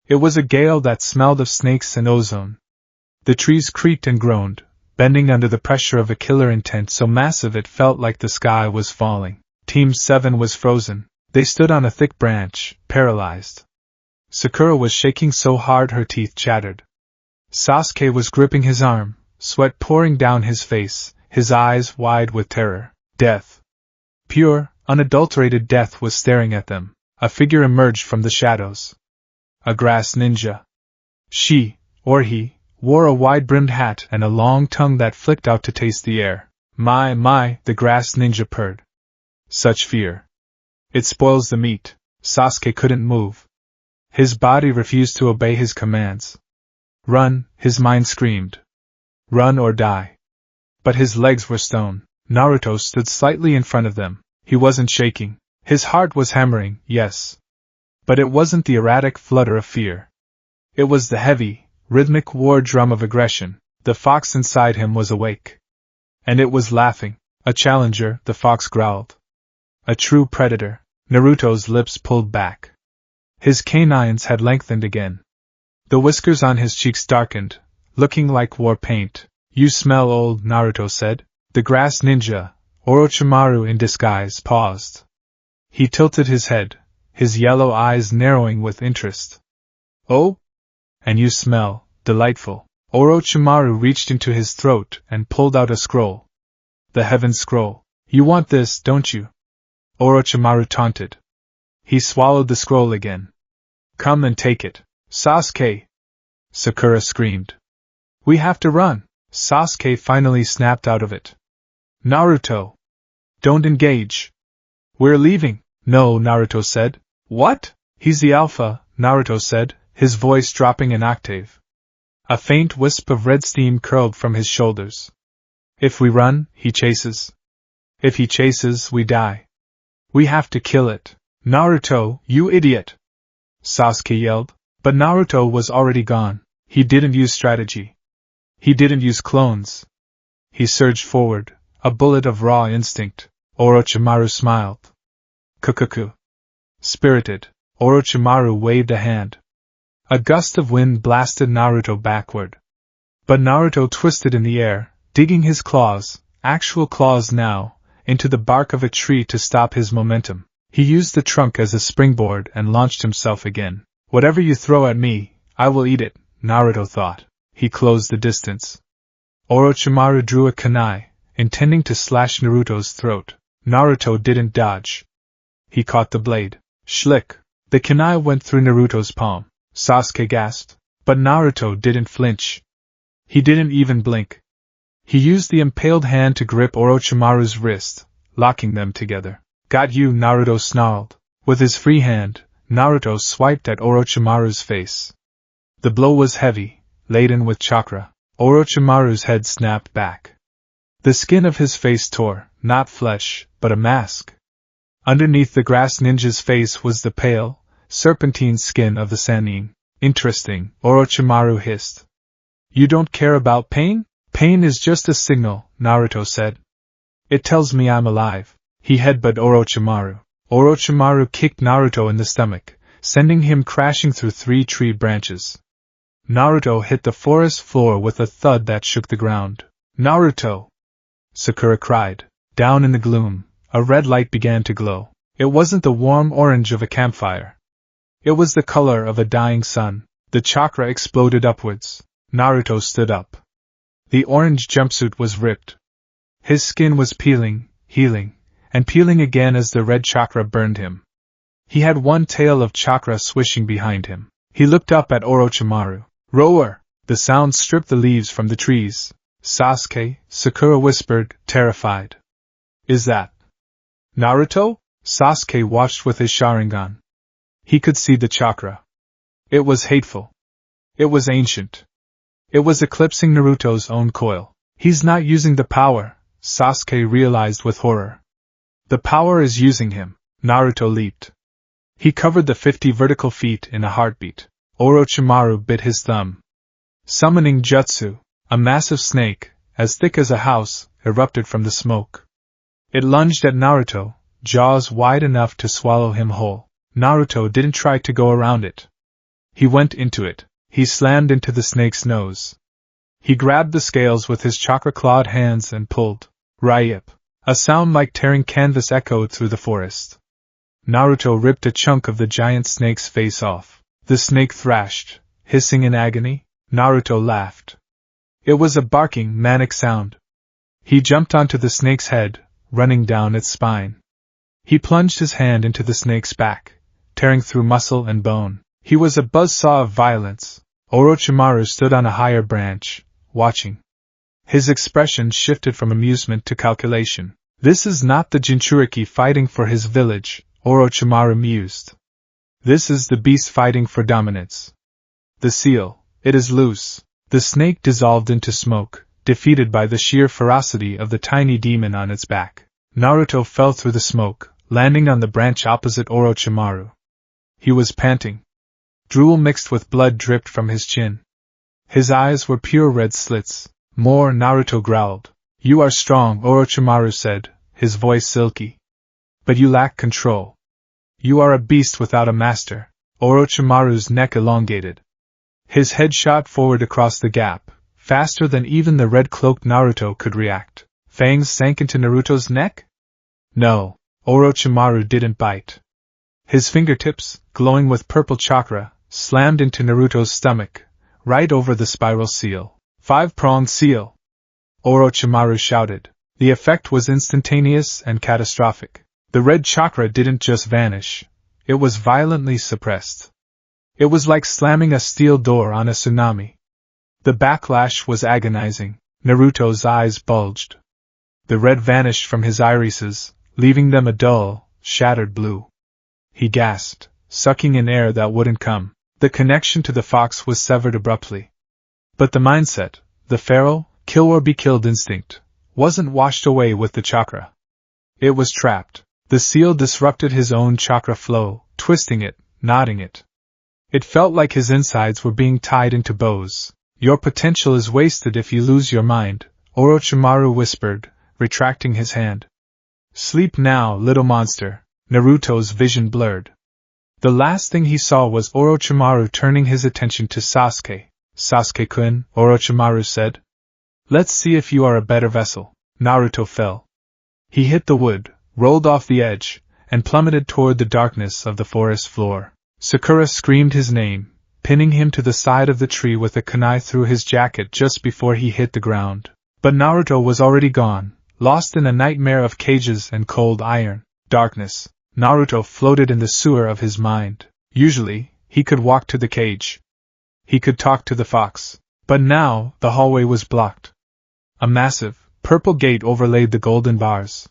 It was a gale that smelled of snakes and ozone. The trees creaked and groaned, bending under the pressure of a killer intent so massive it felt like the sky was falling. Team 7 was frozen. They stood on a thick branch, paralyzed. Sakura was shaking so hard her teeth chattered. Sasuke was gripping his arm, sweat pouring down his face, his eyes wide with terror. Death. Pure, unadulterated death was staring at them. A figure emerged from the shadows. A grass ninja. She, or he, wore a wide-brimmed hat and a long tongue that flicked out to taste the air. My, the grass ninja purred. Such fear. It spoils the meat. Sasuke couldn't move. His body refused to obey his commands. Run, his mind screamed. Run or die. But his legs were stone. Naruto stood slightly in front of them. He wasn't shaking. His heart was hammering, yes. But it wasn't the erratic flutter of fear. It was the heavy, rhythmic war drum of aggression. The fox inside him was awake. And it was laughing. A challenger, the fox growled. A true predator. Naruto's lips pulled back. His canines had lengthened again. The whiskers on his cheeks darkened, looking like war paint. You smell old, Naruto said. The grass ninja, Orochimaru in disguise, paused. He tilted his head, his yellow eyes narrowing with interest. Oh? And you smell delightful. Orochimaru reached into his throat and pulled out a scroll. The Heaven Scroll. You want this, don't you? Orochimaru taunted. He swallowed the scroll again. Come and take it. Sasuke! Sakura screamed. We have to run. Sasuke finally snapped out of it. Naruto! Don't engage. We're leaving. No, Naruto said. What? He's the Alpha, Naruto said, his voice dropping an octave. A faint wisp of red steam curled from his shoulders. If we run, he chases. If he chases, we die. We have to kill it. Naruto, you idiot! Sasuke yelled. But Naruto was already gone. He didn't use strategy. He didn't use clones. He surged forward, a bullet of raw instinct. Orochimaru smiled. Kukuku. Spirited. Orochimaru waved a hand. A gust of wind blasted Naruto backward. But Naruto twisted in the air, digging his claws, actual claws now, into the bark of a tree to stop his momentum. He used the trunk as a springboard and launched himself again. Whatever you throw at me, I will eat it, Naruto thought. He closed the distance. Orochimaru drew a kunai, intending to slash Naruto's throat. Naruto didn't dodge. He caught the blade. Schlick! The kunai went through Naruto's palm. Sasuke gasped. But Naruto didn't flinch. He didn't even blink. He used the impaled hand to grip Orochimaru's wrist, locking them together. Got you, Naruto snarled. With his free hand, Naruto swiped at Orochimaru's face. The blow was heavy, laden with chakra. Orochimaru's head snapped back. The skin of his face tore, not flesh, but a mask. Underneath the grass ninja's face was the pale, serpentine skin of the Sannin. Interesting, Orochimaru hissed. You don't care about pain? Pain is just a signal, Naruto said. It tells me I'm alive. He headbutted Orochimaru. Orochimaru kicked Naruto in the stomach, sending him crashing through 3 tree branches. Naruto hit the forest floor with a thud that shook the ground. Naruto! Sakura cried. Down in the gloom, a red light began to glow. It wasn't the warm orange of a campfire. It was the color of a dying sun. The chakra exploded upwards. Naruto stood up. The orange jumpsuit was ripped. His skin was peeling, healing, and peeling again as the red chakra burned him. He had one tail of chakra swishing behind him. He looked up at Orochimaru. Roar! The sound stripped the leaves from the trees. Sasuke, Sakura whispered, terrified. Is that Naruto? Sasuke watched with his Sharingan. He could see the chakra. It was hateful. It was ancient. It was eclipsing Naruto's own coil. He's not using the power, Sasuke realized with horror. The power is using him. Naruto leaped. He covered the 50 vertical feet in a heartbeat. Orochimaru bit his thumb. Summoning jutsu, a massive snake, as thick as a house, erupted from the smoke. It lunged at Naruto, jaws wide enough to swallow him whole. Naruto didn't try to go around it. He went into it. He slammed into the snake's nose. He grabbed the scales with his chakra-clawed hands and pulled. Ryip! A sound like tearing canvas echoed through the forest. Naruto ripped a chunk of the giant snake's face off. The snake thrashed, hissing in agony. Naruto laughed. It was a barking, manic sound. He jumped onto the snake's head, running down its spine. He plunged his hand into the snake's back, tearing through muscle and bone. He was a buzzsaw of violence. Orochimaru stood on a higher branch, watching. His expression shifted from amusement to calculation. This is not the Jinchuriki fighting for his village, Orochimaru mused. This is the beast fighting for dominance. The seal, it is loose. The snake dissolved into smoke, defeated by the sheer ferocity of the tiny demon on its back. Naruto fell through the smoke, landing on the branch opposite Orochimaru. He was panting. Drool mixed with blood dripped from his chin. His eyes were pure red slits. More, Naruto growled. You are strong, Orochimaru said, his voice silky. But you lack control. You are a beast without a master. Orochimaru's neck elongated. His head shot forward across the gap, faster than even the red-cloaked Naruto could react. Fangs sank into Naruto's neck? No, Orochimaru didn't bite. His fingertips, glowing with purple chakra, slammed into Naruto's stomach, right over the spiral seal. 5-pronged seal! Orochimaru shouted. The effect was instantaneous and catastrophic. The red chakra didn't just vanish, it was violently suppressed. It was like slamming a steel door on a tsunami. The backlash was agonizing. Naruto's eyes bulged. The red vanished from his irises, leaving them a dull, shattered blue. He gasped, sucking in air that wouldn't come. The connection to the fox was severed abruptly. But the mindset, the feral, kill or be killed instinct, wasn't washed away with the chakra. It was trapped. The seal disrupted his own chakra flow, twisting it, knotting it. It felt like his insides were being tied into bows. Your potential is wasted if you lose your mind, Orochimaru whispered, retracting his hand. Sleep now, little monster. Naruto's vision blurred. The last thing he saw was Orochimaru turning his attention to Sasuke. Sasuke-kun, Orochimaru said. Let's see if you are a better vessel. Naruto fell. He hit the wood, rolled off the edge, and plummeted toward the darkness of the forest floor. Sakura screamed his name, pinning him to the side of the tree with a kunai through his jacket just before he hit the ground. But Naruto was already gone, lost in a nightmare of cages and cold iron. Darkness. Naruto floated in the sewer of his mind. Usually, he could walk to the cage. He could talk to the fox. But now, the hallway was blocked. A massive, purple gate overlaid the golden bars.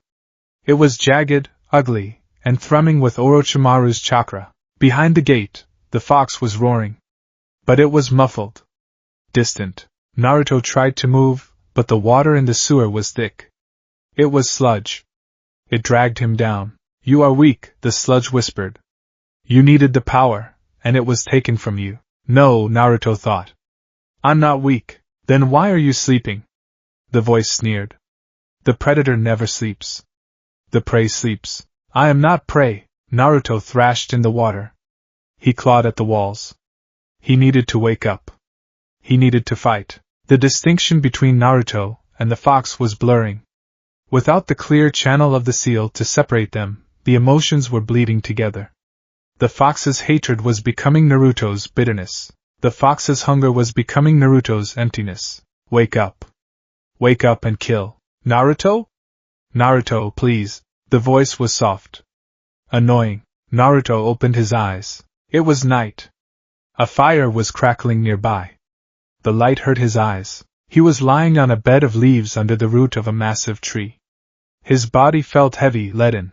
It was jagged, ugly, and thrumming with Orochimaru's chakra. Behind the gate, the fox was roaring. But it was muffled. Distant. Naruto tried to move, but the water in the sewer was thick. It was sludge. It dragged him down. You are weak, the sludge whispered. You needed the power, and it was taken from you. No, Naruto thought. I'm not weak. Then why are you sleeping? The voice sneered. The predator never sleeps. The prey sleeps. I am not prey, Naruto thrashed in the water. He clawed at the walls. He needed to wake up. He needed to fight. The distinction between Naruto and the fox was blurring. Without the clear channel of the seal to separate them, the emotions were bleeding together. The fox's hatred was becoming Naruto's bitterness. The fox's hunger was becoming Naruto's emptiness. Wake up. Wake up and kill. Naruto? Naruto, please. The voice was soft. Annoying. Naruto opened his eyes. It was night. A fire was crackling nearby. The light hurt his eyes. He was lying on a bed of leaves under the root of a massive tree. His body felt heavy, leaden.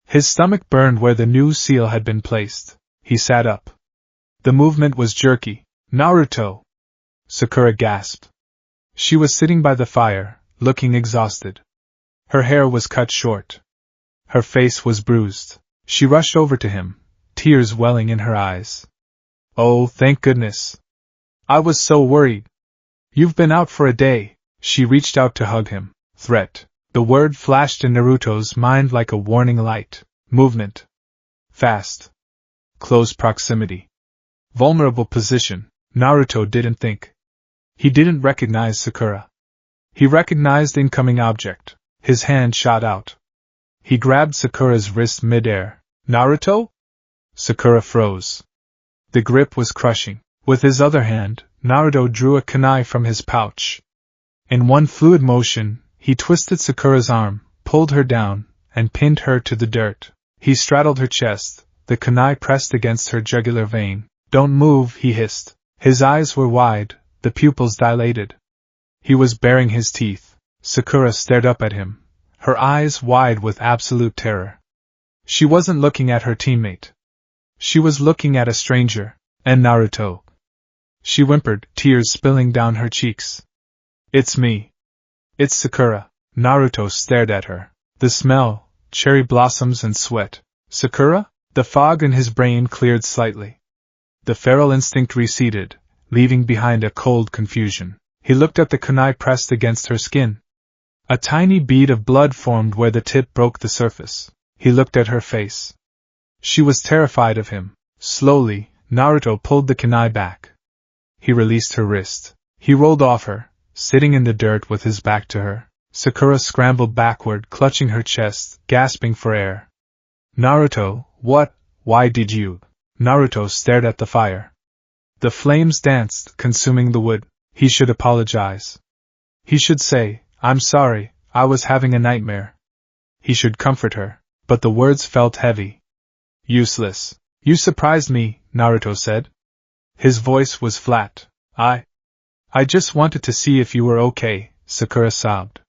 His stomach burned where the new seal had been placed. He sat up. The movement was jerky. Naruto! Sakura gasped. She was sitting by the fire, looking exhausted. Her hair was cut short. Her face was bruised. She rushed over to him, tears welling in her eyes. Oh, thank goodness. I was so worried. You've been out for a day. She reached out to hug him. Threat. The word flashed in Naruto's mind like a warning light. Movement. Fast. Close proximity. Vulnerable position. Naruto didn't think. He didn't recognize Sakura. He recognized the incoming object. His hand shot out. He grabbed Sakura's wrist mid-air. Naruto? Sakura froze. The grip was crushing. With his other hand, Naruto drew a kunai from his pouch. In one fluid motion, he twisted Sakura's arm, pulled her down, and pinned her to the dirt. He straddled her chest, the kunai pressed against her jugular vein. Don't move, he hissed. His eyes were wide, the pupils dilated. He was baring his teeth. Sakura stared up at him, her eyes wide with absolute terror. She wasn't looking at her teammate. She was looking at a stranger, and Naruto. She whimpered, tears spilling down her cheeks. It's me. It's Sakura. Naruto stared at her. The smell, cherry blossoms and sweat. Sakura? The fog in his brain cleared slightly. The feral instinct receded, leaving behind a cold confusion. He looked at the kunai pressed against her skin. A tiny bead of blood formed where the tip broke the surface. He looked at her face. She was terrified of him. Slowly, Naruto pulled the kunai back. He released her wrist. He rolled off her, sitting in the dirt with his back to her. Sakura scrambled backward, clutching her chest, gasping for air. Naruto, what? Why did you? Naruto stared at the fire. The flames danced, consuming the wood. He should apologize. He should say, I'm sorry, I was having a nightmare. He should comfort her, but the words felt heavy. Useless. You surprised me, Naruto said. His voice was flat. I just wanted to see if you were okay, Sakura sobbed.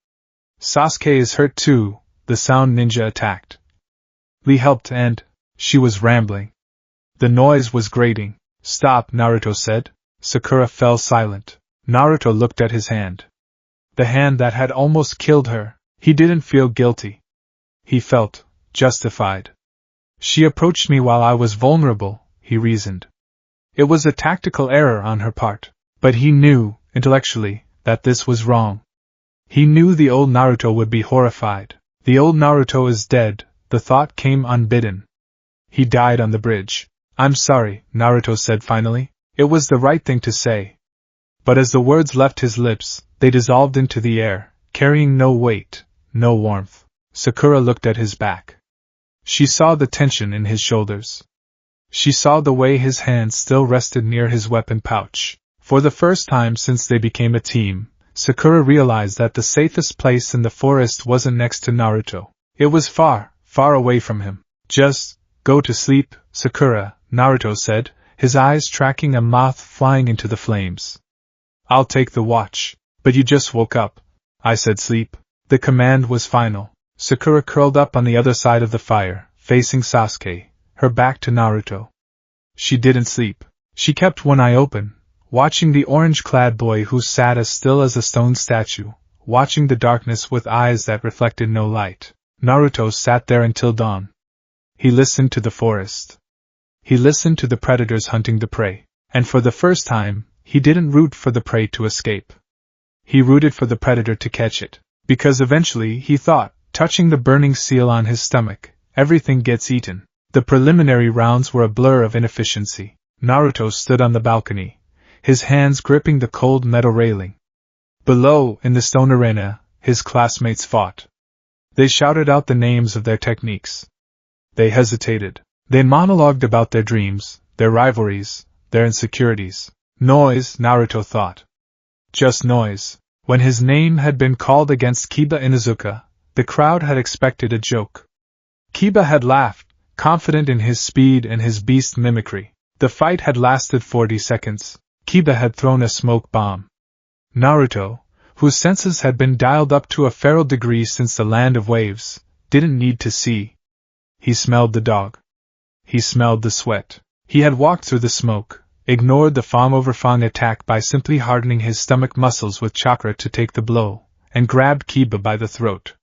Sasuke is hurt too, the sound ninja attacked. Lee helped and, she was rambling. The noise was grating. Stop, Naruto said. Sakura fell silent. Naruto looked at his hand. The hand that had almost killed her. He didn't feel guilty. He felt justified. She approached me while I was vulnerable, he reasoned. It was a tactical error on her part, but he knew, intellectually, that this was wrong. He knew the old Naruto would be horrified. The old Naruto is dead, the thought came unbidden. He died on the bridge. I'm sorry, Naruto said finally. It was the right thing to say. But as the words left his lips, they dissolved into the air, carrying no weight, no warmth. Sakura looked at his back. She saw the tension in his shoulders. She saw the way his hand still rested near his weapon pouch. For the first time since they became a team, Sakura realized that the safest place in the forest wasn't next to Naruto. It was far, far away from him. Just go to sleep, Sakura, Naruto said, his eyes tracking a moth flying into the flames. I'll take the watch. But you just woke up. I said sleep. The command was final. Sakura curled up on the other side of the fire, facing Sasuke, her back to Naruto. She didn't sleep. She kept one eye open, watching the orange-clad boy who sat as still as a stone statue, watching the darkness with eyes that reflected no light. Naruto sat there until dawn. He listened to the forest. He listened to the predators hunting the prey, and for the first time, he didn't root for the prey to escape. He rooted for the predator to catch it, because eventually, he thought, touching the burning seal on his stomach, everything gets eaten. The preliminary rounds were a blur of inefficiency. Naruto stood on the balcony, his hands gripping the cold metal railing. Below, in the stone arena, his classmates fought. They shouted out the names of their techniques. They hesitated. They monologued about their dreams, their rivalries, their insecurities. Noise, Naruto thought. Just noise. When his name had been called against Kiba Inuzuka, the crowd had expected a joke. Kiba had laughed, confident in his speed and his beast mimicry. The fight had lasted 40 seconds. Kiba had thrown a smoke bomb. Naruto, whose senses had been dialed up to a feral degree since the Land of Waves, didn't need to see. He smelled the dog. He smelled the sweat. He had walked through the smoke, ignored the Fang attack by simply hardening his stomach muscles with chakra to take the blow, and grabbed Kiba by the throat.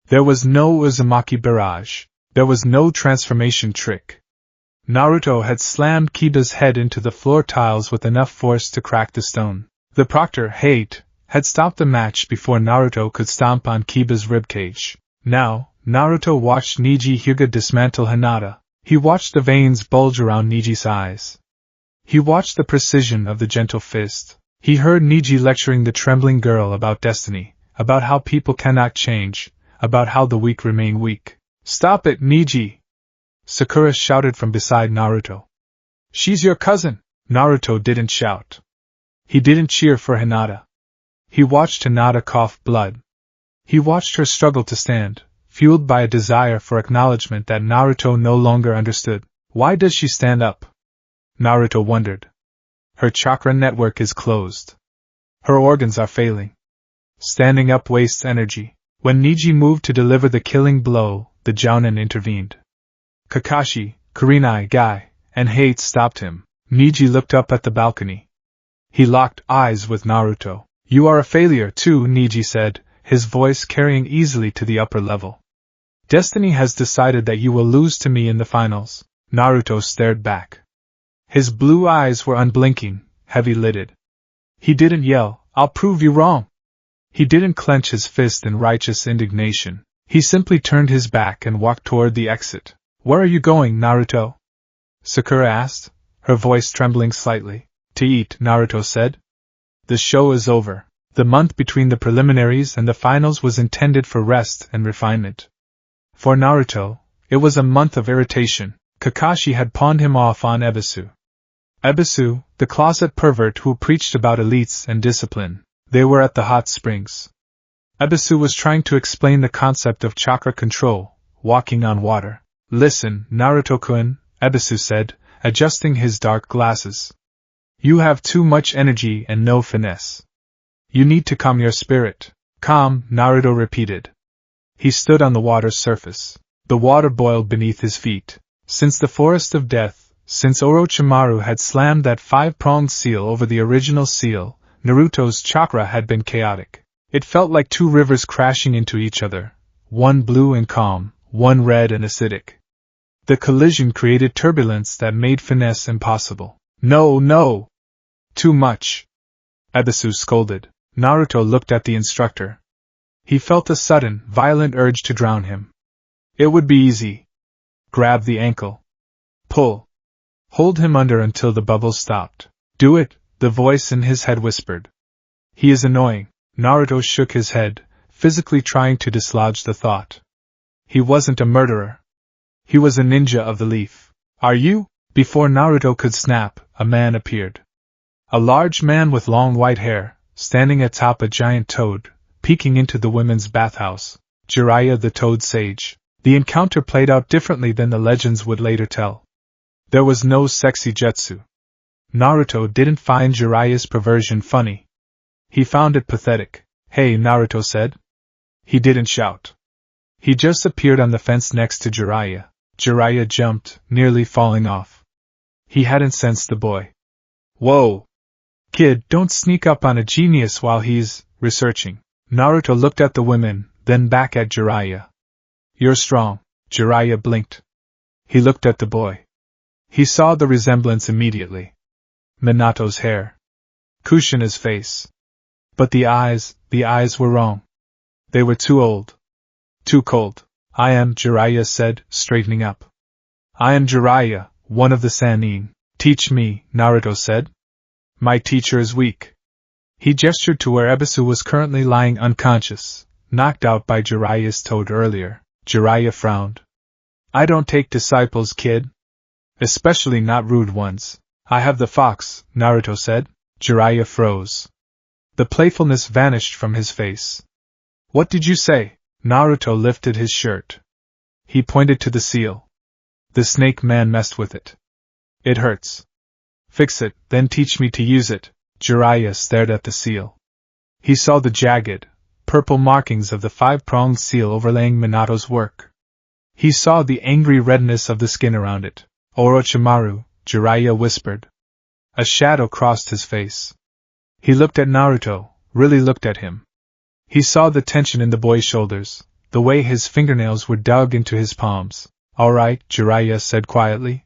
There was no Uzumaki barrage. There was no transformation trick. Naruto had slammed Kiba's head into the floor tiles with enough force to crack the stone. The proctor, Hate, had stopped the match before Naruto could stomp on Kiba's ribcage. Now, Naruto watched Niji Hyuga dismantle Hinata. He watched the veins bulge around Niji's eyes. He watched the precision of the gentle fist. He heard Niji lecturing the trembling girl about destiny, about how people cannot change, about how the weak remain weak. "Stop it, Niji!" Sakura shouted from beside Naruto. "She's your cousin!" Naruto didn't shout. He didn't cheer for Hinata. He watched Hinata cough blood. He watched her struggle to stand, fueled by a desire for acknowledgement that Naruto no longer understood. Why does she stand up? Naruto wondered. Her chakra network is closed. Her organs are failing. Standing up wastes energy. When Niji moved to deliver the killing blow, the Jounin intervened. Kakashi, Kurenai, Guy, and Hate stopped him. Niji looked up at the balcony. He locked eyes with Naruto. "You are a failure too," Niji said, his voice carrying easily to the upper level. "Destiny has decided that you will lose to me in the finals." Naruto stared back. His blue eyes were unblinking, heavy-lidded. He didn't yell, "I'll prove you wrong." He didn't clench his fist in righteous indignation. He simply turned his back and walked toward the exit. "Where are you going, Naruto?" Sakura asked, her voice trembling slightly. "To eat," Naruto said. "The show is over. The month between the preliminaries and the finals was intended for rest and refinement. For Naruto, it was a month of irritation. Kakashi had pawned him off on Ebisu. Ebisu, the closet pervert who preached about elites and discipline. They were at the hot springs. Ebisu was trying to explain the concept of chakra control, walking on water. "Listen, Naruto-kun," Ebisu said, adjusting his dark glasses. "You have too much energy and no finesse. You need to calm your spirit." "Calm," Naruto repeated. He stood on the water's surface. The water boiled beneath his feet. Since the Forest of Death, since Orochimaru had slammed that 5-pronged seal over the original seal, Naruto's chakra had been chaotic. It felt like two rivers crashing into each other, one blue and calm, one red and acidic. The collision created turbulence that made finesse impossible. "No, no! Too much!" Ebisu scolded. Naruto looked at the instructor. He felt a sudden, violent urge to drown him. It would be easy. Grab the ankle. Pull. Hold him under until the bubbles stopped. "Do it," the voice in his head whispered. "He is annoying." Naruto shook his head, physically trying to dislodge the thought. He wasn't a murderer. He was a ninja of the leaf. "Are you?" Before Naruto could snap, a man appeared. A large man with long white hair, standing atop a giant toad, peeking into the women's bathhouse. Jiraiya the Toad Sage. The encounter played out differently than the legends would later tell. There was no sexy jutsu. Naruto didn't find Jiraiya's perversion funny. He found it pathetic. "Hey," Naruto said. He didn't shout. He just appeared on the fence next to Jiraiya. Jiraiya jumped, nearly falling off. He hadn't sensed the boy. "Whoa! Kid, don't sneak up on a genius while he's researching." Naruto looked at the women, then back at Jiraiya. "You're strong." Jiraiya blinked. He looked at the boy. He saw the resemblance immediately. Minato's hair. Kushina's face. But the eyes were wrong. They were too old. Too cold. "I am," Jiraiya said, straightening up. "I am Jiraiya, one of the Sannin. Teach me," Naruto said. "My teacher is weak." He gestured to where Ebisu was currently lying unconscious, knocked out by Jiraiya's toad earlier. Jiraiya frowned. I don't take disciples, kid. Especially not rude ones. I have the fox, Naruto said. Jiraiya froze. The playfulness vanished from his face. What did you say? Naruto lifted his shirt. He pointed to the seal. The snake man messed with it. It hurts. Fix it, then teach me to use it. Jiraiya stared at the seal. He saw the jagged, purple markings of the 5-pronged seal overlaying Minato's work. He saw the angry redness of the skin around it. Orochimaru, Jiraiya whispered. A shadow crossed his face. He looked at Naruto, really looked at him. He saw the tension in the boy's shoulders, the way his fingernails were dug into his palms. All right, Jiraiya said quietly.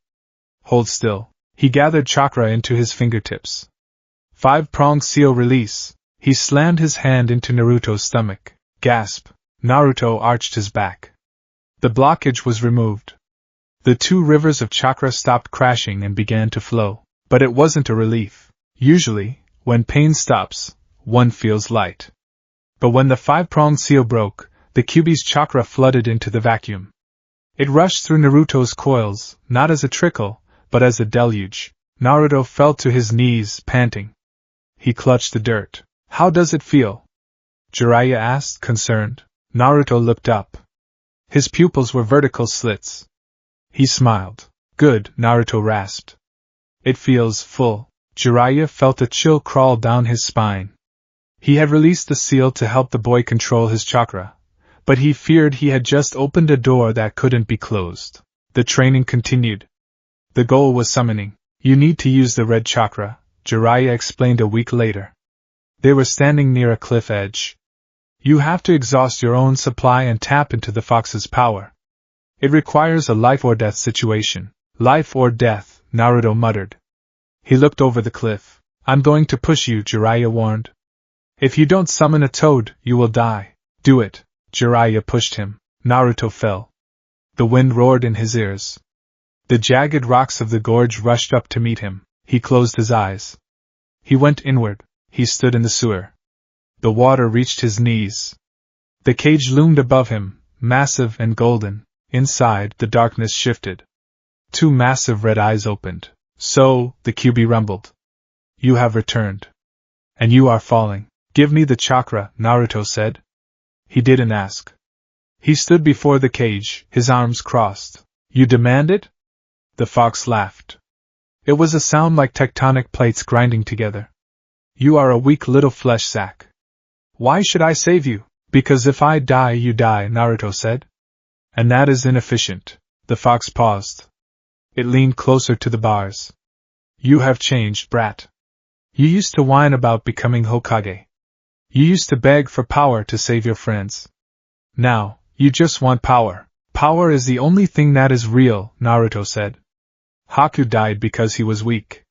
Hold still. He gathered chakra into his fingertips. 5-pronged seal release. He slammed his hand into Naruto's stomach. Gasp. Naruto arched his back. The blockage was removed. The 2 rivers of chakra stopped crashing and began to flow. But it wasn't a relief. Usually, when pain stops, one feels light. But when the 5-pronged seal broke, the Kyuubi's chakra flooded into the vacuum. It rushed through Naruto's coils, not as a trickle, but as a deluge. Naruto fell to his knees, panting. He clutched the dirt. How does it feel? Jiraiya asked, concerned. Naruto looked up. His pupils were vertical slits. He smiled. Good, Naruto rasped. It feels full. Jiraiya felt a chill crawl down his spine. He had released the seal to help the boy control his chakra, but he feared he had just opened a door that couldn't be closed. The training continued. The goal was summoning. You need to use the red chakra, Jiraiya explained a week later. They were standing near a cliff edge. You have to exhaust your own supply and tap into the fox's power. It requires a life or death situation. Life or death, Naruto muttered. He looked over the cliff. I'm going to push you, Jiraiya warned. If you don't summon a toad, you will die. Do it. Jiraiya pushed him. Naruto fell. The wind roared in his ears. The jagged rocks of the gorge rushed up to meet him. He closed his eyes. He went inward. He stood in the sewer. The water reached his knees. The cage loomed above him, massive and golden. Inside, the darkness shifted. 2 massive red eyes opened. So, the Kyuubi rumbled. You have returned. And you are falling. Give me the chakra, Naruto said. He didn't ask. He stood before the cage, his arms crossed. You demand it? The fox laughed. It was a sound like tectonic plates grinding together. You are a weak little flesh sack. Why should I save you? Because if I die, you die, Naruto said. And that is inefficient. The fox paused. It leaned closer to the bars. You have changed, brat. You used to whine about becoming Hokage. You used to beg for power to save your friends. Now, you just want power. Power is the only thing that is real, Naruto said. Haku died because he was weak.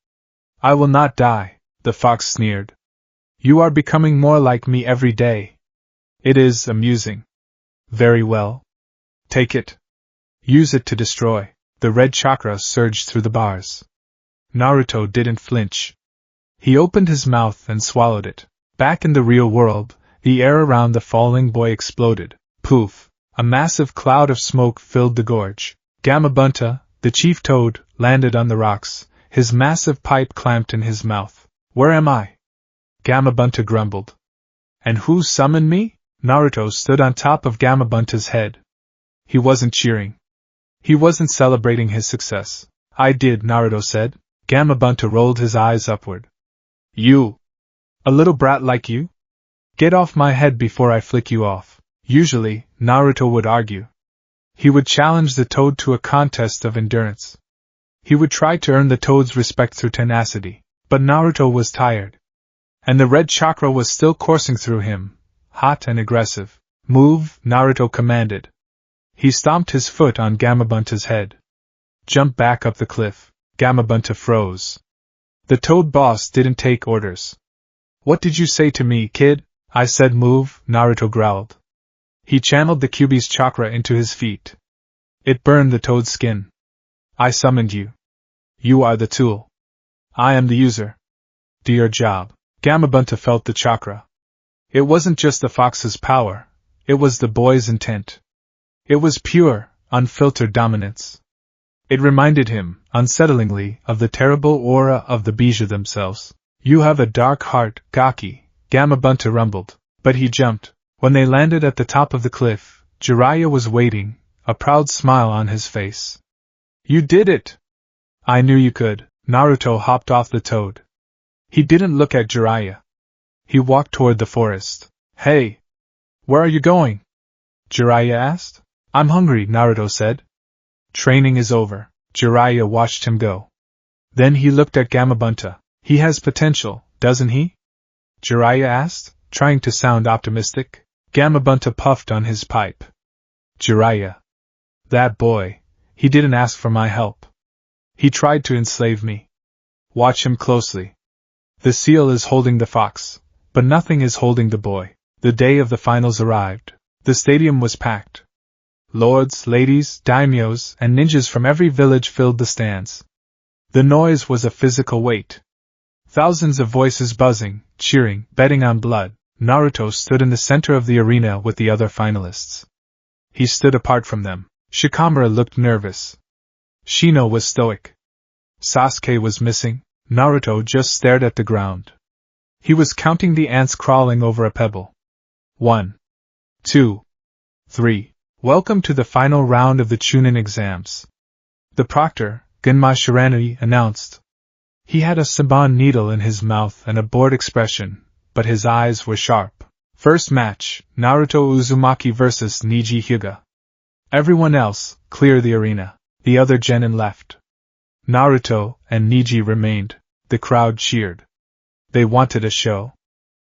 I will not die, the fox sneered. You are becoming more like me every day. It is amusing. Very well. Take it. Use it to destroy. The red chakra surged through the bars. Naruto didn't flinch. He opened his mouth and swallowed it. Back in the real world, the air around the falling boy exploded. Poof! A massive cloud of smoke filled the gorge. Gamabunta, the chief toad, landed on the rocks, his massive pipe clamped in his mouth. Where am I? Gamabunta grumbled. And who summoned me? Naruto stood on top of Gamabunta's head. He wasn't cheering. He wasn't celebrating his success. I did, Naruto said. Gamabunta rolled his eyes upward. You? A little brat like you? Get off my head before I flick you off. Usually, Naruto would argue. He would challenge the toad to a contest of endurance. He would try to earn the toad's respect through tenacity. But Naruto was tired. And the red chakra was still coursing through him, hot and aggressive. Move, Naruto commanded. He stomped his foot on Gamabunta's head. Jump back up the cliff. Gamabunta froze. The toad boss didn't take orders. What did you say to me, kid? I said move, Naruto growled. He channeled the Kyuubi's chakra into his feet. It burned the toad's skin. I summoned you. You are the tool. I am the user. Do your job. Gamabunta felt the chakra. It wasn't just the fox's power, It was the boy's intent. It was pure, unfiltered dominance. It reminded him, unsettlingly, of the terrible aura of the Bijou themselves. You have a dark heart, Gaki, Gamabunta rumbled, but he jumped. When they landed at the top of the cliff, Jiraiya was waiting, a proud smile on his face. You did it! I knew you could. Naruto hopped off the toad. He didn't look at Jiraiya. He walked toward the forest. Hey! Where are you going? Jiraiya asked. I'm hungry, Naruto said. Training is over. Jiraiya watched him go. Then he looked at Gamabunta. He has potential, doesn't he? Jiraiya asked, trying to sound optimistic. Gamabunta puffed on his pipe. Jiraiya. That boy. He didn't ask for my help. He tried to enslave me. Watch him closely. The seal is holding the fox, but nothing is holding the boy. The day of the finals arrived. The stadium was packed. Lords, ladies, daimyos, and ninjas from every village filled the stands. The noise was a physical weight. Thousands of voices buzzing, cheering, betting on blood. Naruto stood in the center of the arena with the other finalists. He stood apart from them. Shikamaru looked nervous. Shino was stoic. Sasuke was missing. Naruto just stared at the ground. He was counting the ants crawling over a pebble. 1, 2, 3. Welcome to the final round of the Chunin exams. The proctor, Genma Shiranui, announced. He had a Saban needle in his mouth and a bored expression, but his eyes were sharp. First match, Naruto Uzumaki vs. Neji Hyuga. Everyone else, clear the arena. The other genin left. Naruto and Neji remained. The crowd cheered. They wanted a show.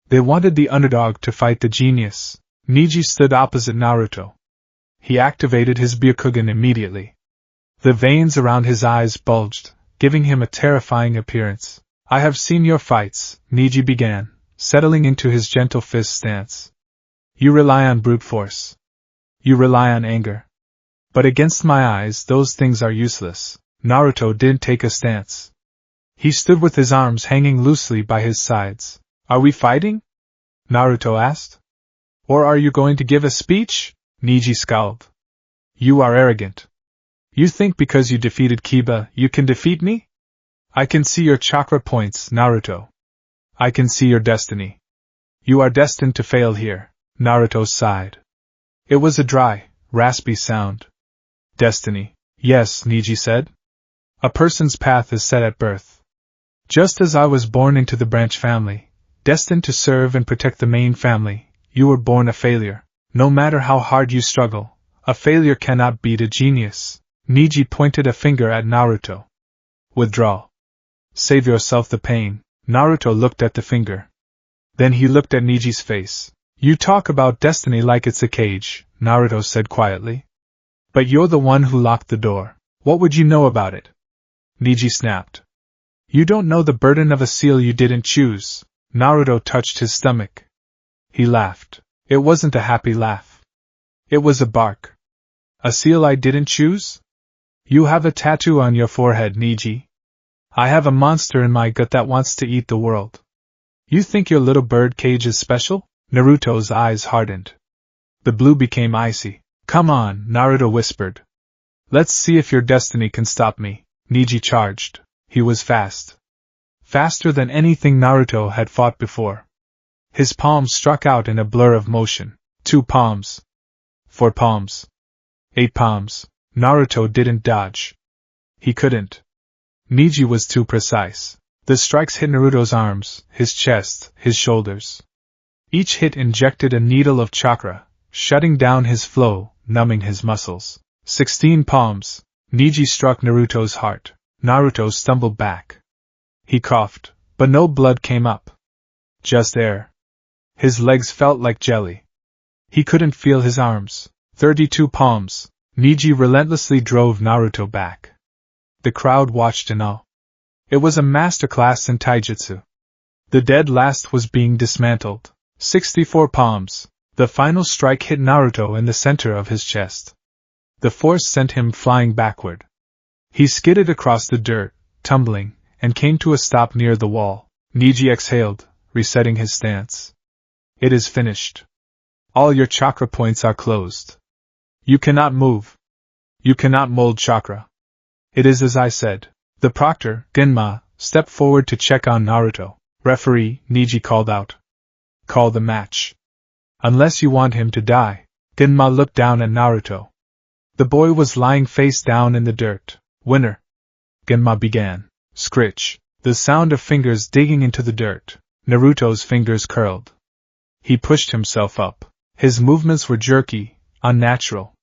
They wanted the underdog to fight the genius. Neji stood opposite Naruto. He activated his Byakugan immediately. The veins around his eyes bulged, giving him a terrifying appearance. I have seen your fights, Neji began, settling into his gentle fist stance. You rely on brute force. You rely on anger. But against my eyes, those things are useless. Naruto didn't take a stance. He stood with his arms hanging loosely by his sides. Are we fighting? Naruto asked. Or are you going to give a speech? Neji scowled. You are arrogant. You think because you defeated Kiba, you can defeat me? I can see your chakra points, Naruto. I can see your destiny. You are destined to fail here. Naruto sighed. It was a dry, raspy sound. Destiny. Yes, Neji said. A person's path is set at birth. Just as I was born into the branch family, destined to serve and protect the main family, you were born a failure. No matter how hard you struggle, a failure cannot beat a genius. Neji pointed a finger at Naruto. Withdraw. Save yourself the pain. Naruto looked at the finger. Then he looked at Neji's face. You talk about destiny like it's a cage, Naruto said quietly. But you're the one who locked the door. What would you know about it? Neji snapped. You don't know the burden of a seal you didn't choose. Naruto touched his stomach. He laughed. It wasn't a happy laugh. It was a bark. A seal I didn't choose? You have a tattoo on your forehead, Neji. I have a monster in my gut that wants to eat the world. You think your little bird cage is special? Naruto's eyes hardened. The blue became icy. Come on, Naruto whispered. Let's see if your destiny can stop me. Neji charged. He was fast. Faster than anything Naruto had fought before. His palms struck out in a blur of motion. 2 palms. 4 palms. 8 palms. Naruto didn't dodge. He couldn't. Neji was too precise. The strikes hit Naruto's arms, his chest, his shoulders. Each hit injected a needle of chakra, shutting down his flow, numbing his muscles. 16 palms. Neji struck Naruto's heart. Naruto stumbled back. He coughed, but no blood came up. Just air. His legs felt like jelly. He couldn't feel his arms. 32 palms. Neji relentlessly drove Naruto back. The crowd watched in awe. It was a masterclass in taijutsu. The dead last was being dismantled. 64 palms. The final strike hit Naruto in the center of his chest. The force sent him flying backward. He skidded across the dirt, tumbling, and came to a stop near the wall. Neji exhaled, resetting his stance. It is finished. All your chakra points are closed. You cannot move. You cannot mold chakra. It is as I said. The proctor, Genma, stepped forward to check on Naruto. Referee, Niji called out. Call the match. Unless you want him to die. Genma looked down at Naruto. The boy was lying face down in the dirt. Winner. Genma began. Scritch. The sound of fingers digging into the dirt. Naruto's fingers curled. He pushed himself up. His movements were jerky, unnatural.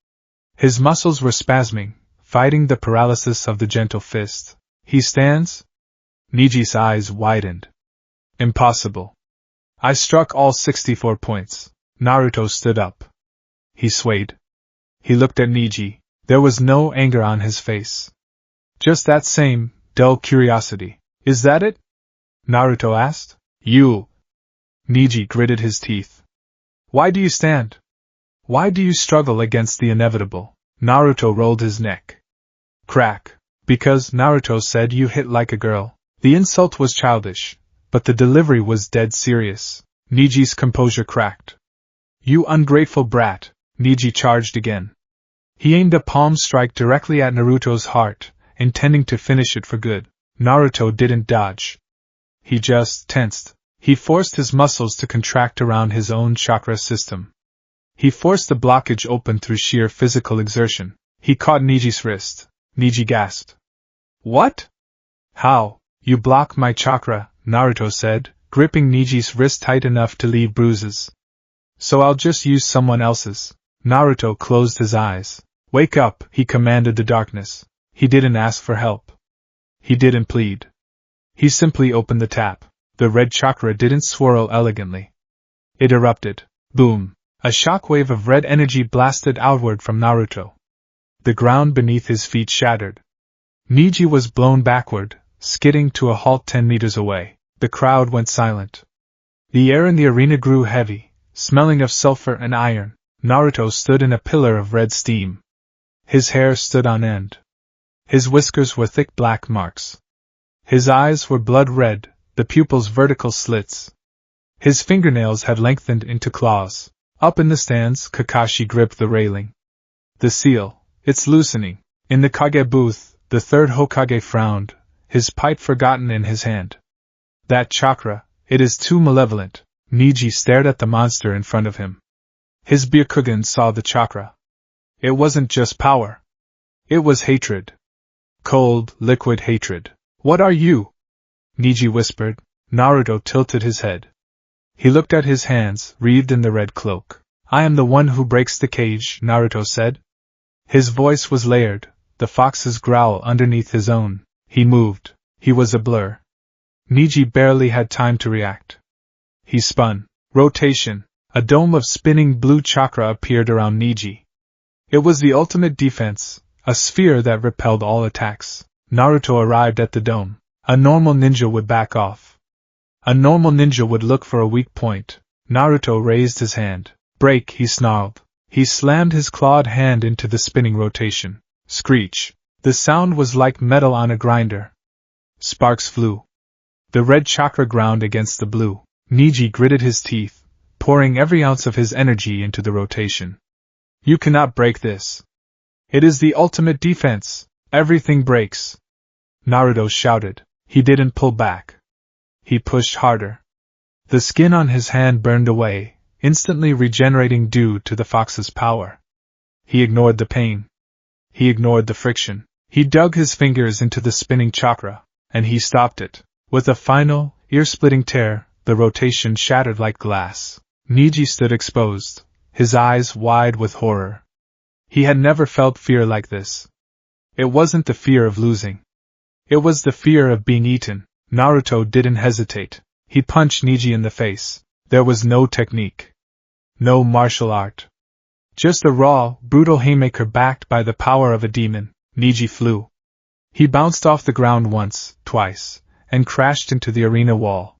His muscles were spasming, fighting the paralysis of the gentle fist. He stands? Niji's eyes widened. Impossible. I struck all 64 points. Naruto stood up. He swayed. He looked at Niji. There was no anger on his face. Just that same, dull curiosity. Is that it? Naruto asked. You. Niji gritted his teeth. Why do you stand? Why do you struggle against the inevitable? Naruto rolled his neck. Crack. Because Naruto said you hit like a girl. The insult was childish, but the delivery was dead serious. Niji's composure cracked. You ungrateful brat. Niji charged again. He aimed a palm strike directly at Naruto's heart, intending to finish it for good. Naruto didn't dodge. He just tensed. He forced his muscles to contract around his own chakra system. He forced the blockage open through sheer physical exertion. He caught Niji's wrist. Niji gasped. What? How? You block my chakra, Naruto said, gripping Niji's wrist tight enough to leave bruises. So I'll just use someone else's. Naruto closed his eyes. Wake up, he commanded the darkness. He didn't ask for help. He didn't plead. He simply opened the tap. The red chakra didn't swirl elegantly. It erupted. Boom. A shockwave of red energy blasted outward from Naruto. The ground beneath his feet shattered. Niji was blown backward, skidding to a halt 10 meters away. The crowd went silent. The air in the arena grew heavy, smelling of sulfur and iron. Naruto stood in a pillar of red steam. His hair stood on end. His whiskers were thick black marks. His eyes were blood red, the pupils vertical slits. His fingernails had lengthened into claws. Up in the stands, Kakashi gripped the railing. The seal, it's loosening. In the Kage booth, the third Hokage frowned, his pipe forgotten in his hand. That chakra, it is too malevolent. Niji stared at the monster in front of him. His Byakugan saw the chakra. It wasn't just power. It was hatred. Cold, liquid hatred. What are you? Niji whispered. Naruto tilted his head. He looked at his hands, wreathed in the red cloak. I am the one who breaks the cage, Naruto said. His voice was layered, the fox's growl underneath his own. He moved. He was a blur. Niji barely had time to react. He spun. Rotation. A dome of spinning blue chakra appeared around Niji. It was the ultimate defense, a sphere that repelled all attacks. Naruto arrived at the dome. A normal ninja would back off. A normal ninja would look for a weak point. Naruto raised his hand. Break, he snarled. He slammed his clawed hand into the spinning rotation. Screech. The sound was like metal on a grinder. Sparks flew. The red chakra ground against the blue. Niji gritted his teeth, pouring every ounce of his energy into the rotation. You cannot break this. It is the ultimate defense. Everything breaks. Naruto shouted. He didn't pull back. He pushed harder. The skin on his hand burned away, instantly regenerating due to the fox's power. He ignored the pain. He ignored the friction. He dug his fingers into the spinning chakra, and he stopped it. With a final, ear-splitting tear, the rotation shattered like glass. Niji stood exposed, his eyes wide with horror. He had never felt fear like this. It wasn't the fear of losing. It was the fear of being eaten. Naruto didn't hesitate. He punched Niji in the face. There was no technique. No martial art. Just a raw, brutal haymaker backed by the power of a demon. Niji flew. He bounced off the ground once, twice, and crashed into the arena wall.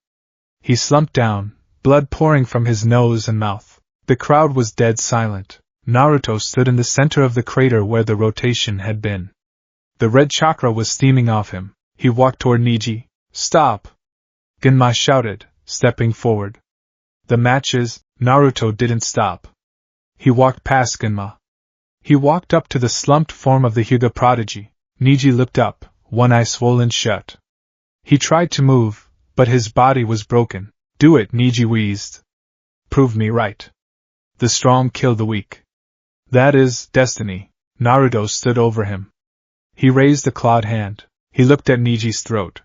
He slumped down, blood pouring from his nose and mouth. The crowd was dead silent. Naruto stood in the center of the crater where the rotation had been. The red chakra was steaming off him. He walked toward Niji. Stop! Genma shouted, stepping forward. The matches. Naruto didn't stop. He walked past Genma. He walked up to the slumped form of the Hyuga prodigy. Niji looked up, one eye swollen shut. He tried to move, but his body was broken. Do it, Niji wheezed. Prove me right. The strong kill the weak. That is destiny. Naruto stood over him. He raised a clawed hand. He looked at Niji's throat.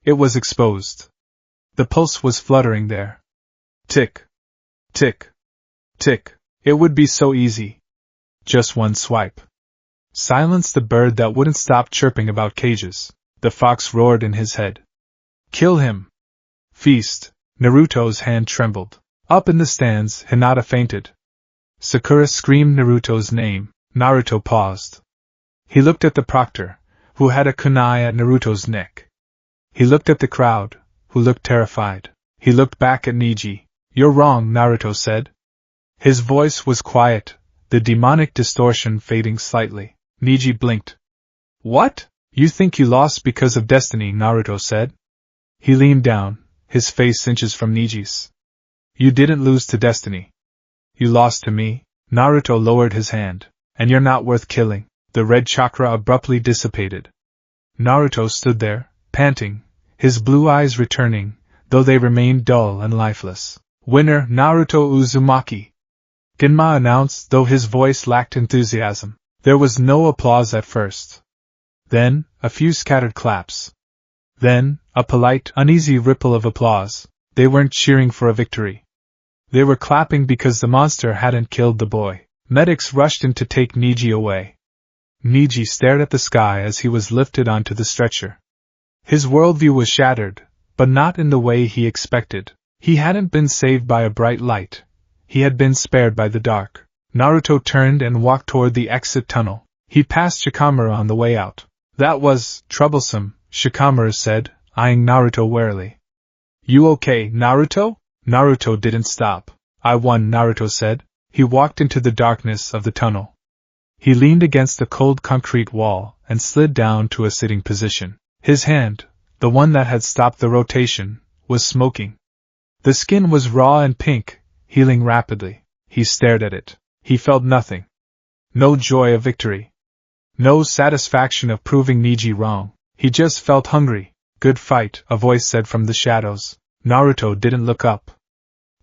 It was exposed. The pulse was fluttering there. Tick. Tick. Tick. It would be so easy. Just one swipe. Silence the bird that wouldn't stop chirping about cages. The fox roared in his head. Kill him. Feast. Naruto's hand trembled. Up in the stands, Hinata fainted. Sakura screamed Naruto's name. Naruto paused. He looked at the proctor, who had a kunai at Naruto's neck. He looked at the crowd, who looked terrified. He looked back at Niji. You're wrong, Naruto said. His voice was quiet, the demonic distortion fading slightly. Niji blinked. What? You think you lost because of destiny, Naruto said. He leaned down, his face inches from Niji's. You didn't lose to destiny. You lost to me. Naruto lowered his hand. And you're not worth killing. The red chakra abruptly dissipated. Naruto stood there, panting, his blue eyes returning, though they remained dull and lifeless. Winner, Naruto Uzumaki. Genma announced, though his voice lacked enthusiasm. There was no applause at first. Then, a few scattered claps. Then, a polite, uneasy ripple of applause. They weren't cheering for a victory. They were clapping because the monster hadn't killed the boy. Medics rushed in to take Niji away. Niji stared at the sky as he was lifted onto the stretcher. His worldview was shattered, but not in the way he expected. He hadn't been saved by a bright light. He had been spared by the dark. Naruto turned and walked toward the exit tunnel. He passed Shikamaru on the way out. That was troublesome, Shikamaru said, eyeing Naruto warily. You okay, Naruto? Naruto didn't stop. I won, Naruto said. He walked into the darkness of the tunnel. He leaned against the cold concrete wall and slid down to a sitting position. His hand, the one that had stopped the rotation, was smoking. The skin was raw and pink, healing rapidly. He stared at it. He felt nothing. No joy of victory. No satisfaction of proving Niji wrong. He just felt hungry. Good fight, a voice said from the shadows. Naruto didn't look up.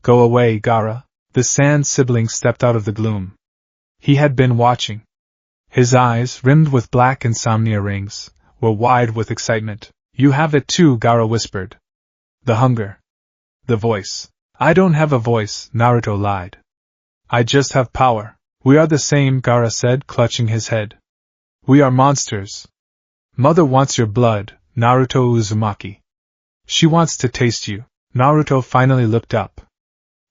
Go away, Gaara. The sand sibling stepped out of the gloom. He had been watching. His eyes, rimmed with black insomnia rings, were wide with excitement. You have it too, Gaara whispered. The hunger. The voice. I don't have a voice, Naruto lied. I just have power. We are the same, Gaara said, clutching his head. We are monsters. Mother wants your blood, Naruto Uzumaki. She wants to taste you. Naruto finally looked up.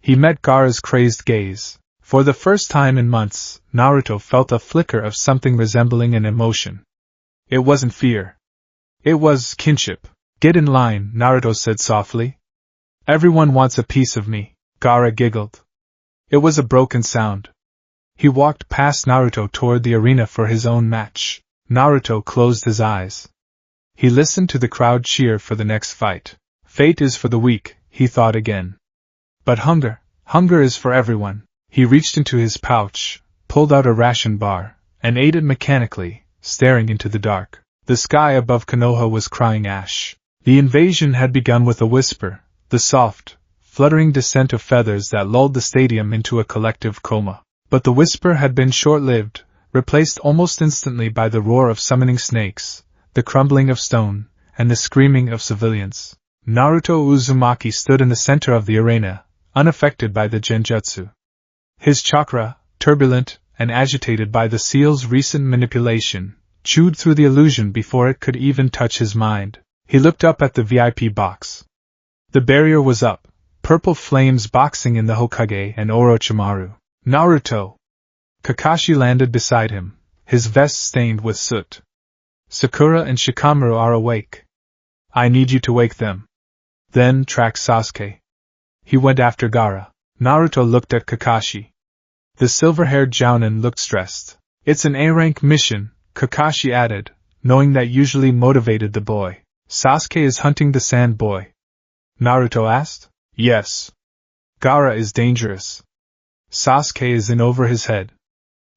He met Gaara's crazed gaze. For the first time in months, Naruto felt a flicker of something resembling an emotion. It wasn't fear. It was kinship. Get in line, Naruto said softly. Everyone wants a piece of me, Gaara giggled. It was a broken sound. He walked past Naruto toward the arena for his own match. Naruto closed his eyes. He listened to the crowd cheer for the next fight. Fate is for the weak, he thought again. But hunger is for everyone. He reached into his pouch, pulled out a ration bar, and ate it mechanically, staring into the dark. The sky above Konoha was crying ash. The invasion had begun with a whisper, the soft, fluttering descent of feathers that lulled the stadium into a collective coma. But the whisper had been short-lived, replaced almost instantly by the roar of summoning snakes, the crumbling of stone, and the screaming of civilians. Naruto Uzumaki stood in the center of the arena, unaffected by the genjutsu. His chakra, turbulent and agitated by the seal's recent manipulation, chewed through the illusion before it could even touch his mind. He looked up at the VIP box. The barrier was up, purple flames boxing in the Hokage and Orochimaru. Naruto! Kakashi landed beside him, his vest stained with soot. Sakura and Shikamaru are awake. I need you to wake them. Then track Sasuke. He went after Gaara. Naruto looked at Kakashi. The silver-haired Jounin looked stressed. It's an A-rank mission, Kakashi added, knowing that usually motivated the boy. Sasuke is hunting the sand boy. Naruto asked. Yes. Gaara is dangerous. Sasuke is in over his head.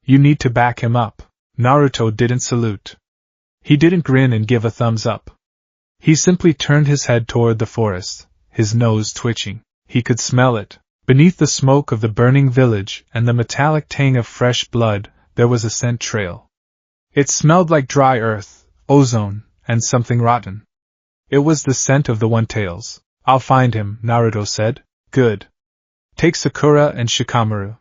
You need to back him up. Naruto didn't salute. He didn't grin and give a thumbs up. He simply turned his head toward the forest, his nose twitching. He could smell it. Beneath the smoke of the burning village and the metallic tang of fresh blood, there was a scent trail. It smelled like dry earth, ozone, and something rotten. It was the scent of the One-Tails. I'll find him, Naruto said. Good. Take Sakura and Shikamaru.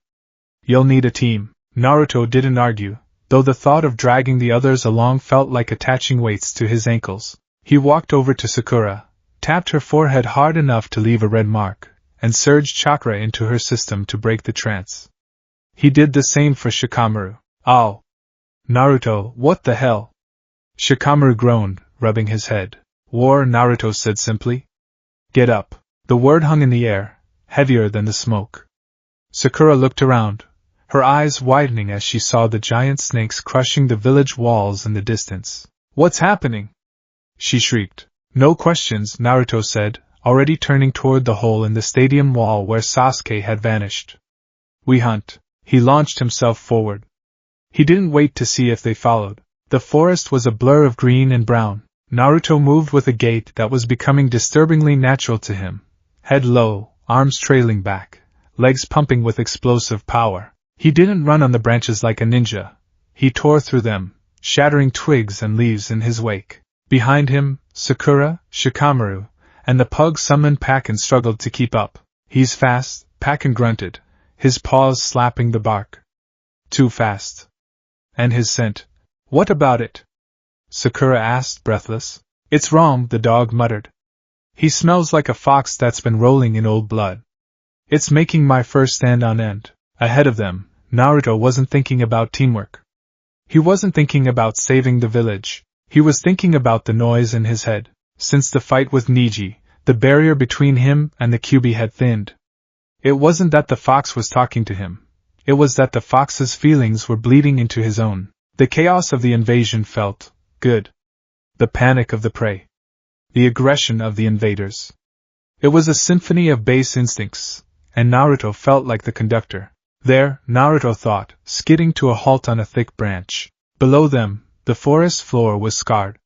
You'll need a team. Naruto didn't argue, though the thought of dragging the others along felt like attaching weights to his ankles. He walked over to Sakura, tapped her forehead hard enough to leave a red mark, and surged chakra into her system to break the trance. He did the same for Shikamaru. Ow! Naruto, what the hell? Shikamaru groaned, rubbing his head. War, Naruto said simply. Get up. The word hung in the air, heavier than the smoke. Sakura looked around, her eyes widening as she saw the giant snakes crushing the village walls in the distance. What's happening? She shrieked. No questions, Naruto said, already turning toward the hole in the stadium wall where Sasuke had vanished. We hunt. He launched himself forward. He didn't wait to see if they followed. The forest was a blur of green and brown. Naruto moved with a gait that was becoming disturbingly natural to him. Head low, arms trailing back, legs pumping with explosive power. He didn't run on the branches like a ninja. He tore through them, shattering twigs and leaves in his wake. Behind him, Sakura, Shikamaru, and the pug summoned Pakken struggled to keep up. He's fast, Pakken grunted, his paws slapping the bark. Too fast. And his scent. What about it? Sakura asked, breathless. It's wrong, the dog muttered. He smells like a fox that's been rolling in old blood. It's making my fur stand on end. Ahead of them, Naruto wasn't thinking about teamwork. He wasn't thinking about saving the village. He was thinking about the noise in his head. Since the fight with Neji, the barrier between him and the Kyuubi had thinned. It wasn't that the fox was talking to him. It was that the fox's feelings were bleeding into his own. The chaos of the invasion felt good. The panic of the prey. The aggression of the invaders. It was a symphony of base instincts, and Naruto felt like the conductor. There, Naruto thought, skidding to a halt on a thick branch. Below them, the forest floor was scarred.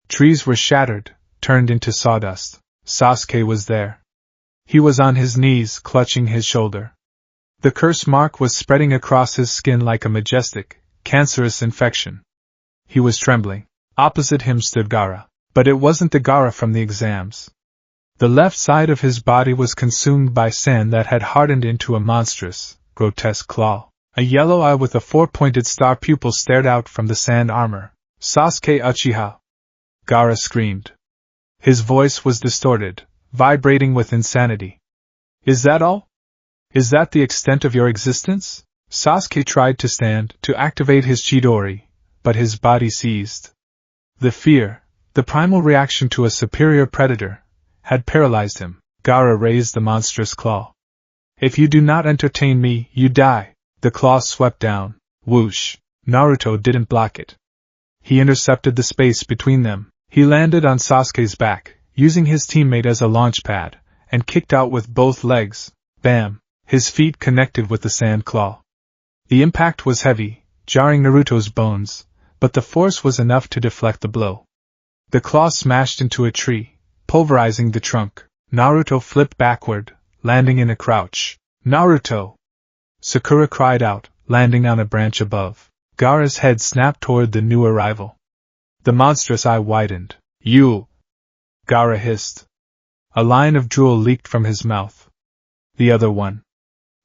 Trees were shattered, turned into sawdust. Sasuke was there. He was on his knees, clutching his shoulder. The curse mark was spreading across his skin like a majestic, cancerous infection. He was trembling. Opposite him stood Gaara. But it wasn't the Gaara from the exams. The left side of his body was consumed by sand that had hardened into a monstrous, grotesque claw. A yellow eye with a four-pointed star pupil stared out from the sand armor. Sasuke Uchiha! Gaara screamed. His voice was distorted, vibrating with insanity. Is that all? Is that the extent of your existence? Sasuke tried to stand, to activate his Chidori, but his body seized. The fear, the primal reaction to a superior predator, had paralyzed him. Gaara raised the monstrous claw. If you do not entertain me, you die. The claw swept down. Whoosh. Naruto didn't block it. He intercepted the space between them. He landed on Sasuke's back, using his teammate as a launch pad, and kicked out with both legs. Bam! His feet connected with the sand claw. The impact was heavy, jarring Naruto's bones, but the force was enough to deflect the blow. The claw smashed into a tree, pulverizing the trunk. Naruto flipped backward, landing in a crouch. Naruto! Sakura cried out, landing on a branch above. Gaara's head snapped toward the new arrival. The monstrous eye widened. You! Gaara hissed. A line of drool leaked from his mouth. The other one.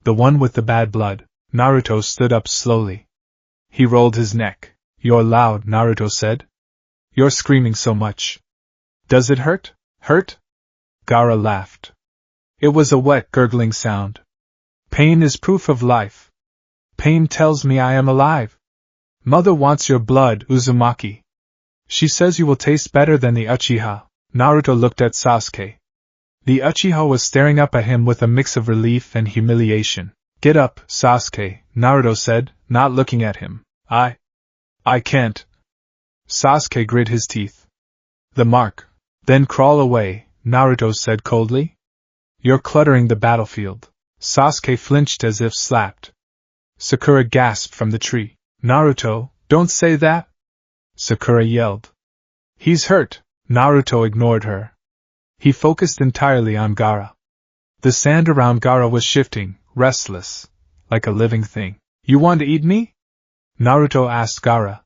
The one with the bad blood. Naruto stood up slowly. He rolled his neck. You're loud, Naruto said. You're screaming so much. Does it hurt? Hurt? Gaara laughed. It was a wet, gurgling sound. Pain is proof of life. Pain tells me I am alive. Mother wants your blood, Uzumaki. She says you will taste better than the Uchiha. Naruto looked at Sasuke. The Uchiha was staring up at him with a mix of relief and humiliation. Get up, Sasuke, Naruto said, not looking at him. I can't. Sasuke grit his teeth. The mark. Then crawl away, Naruto said coldly. You're cluttering the battlefield. Sasuke flinched as if slapped. Sakura gasped from the tree. Naruto, don't say that! Sakura yelled. He's hurt. Naruto ignored her. He focused entirely on Gaara. The sand around Gaara was shifting, restless, like a living thing. You want to eat me? Naruto asked Gaara.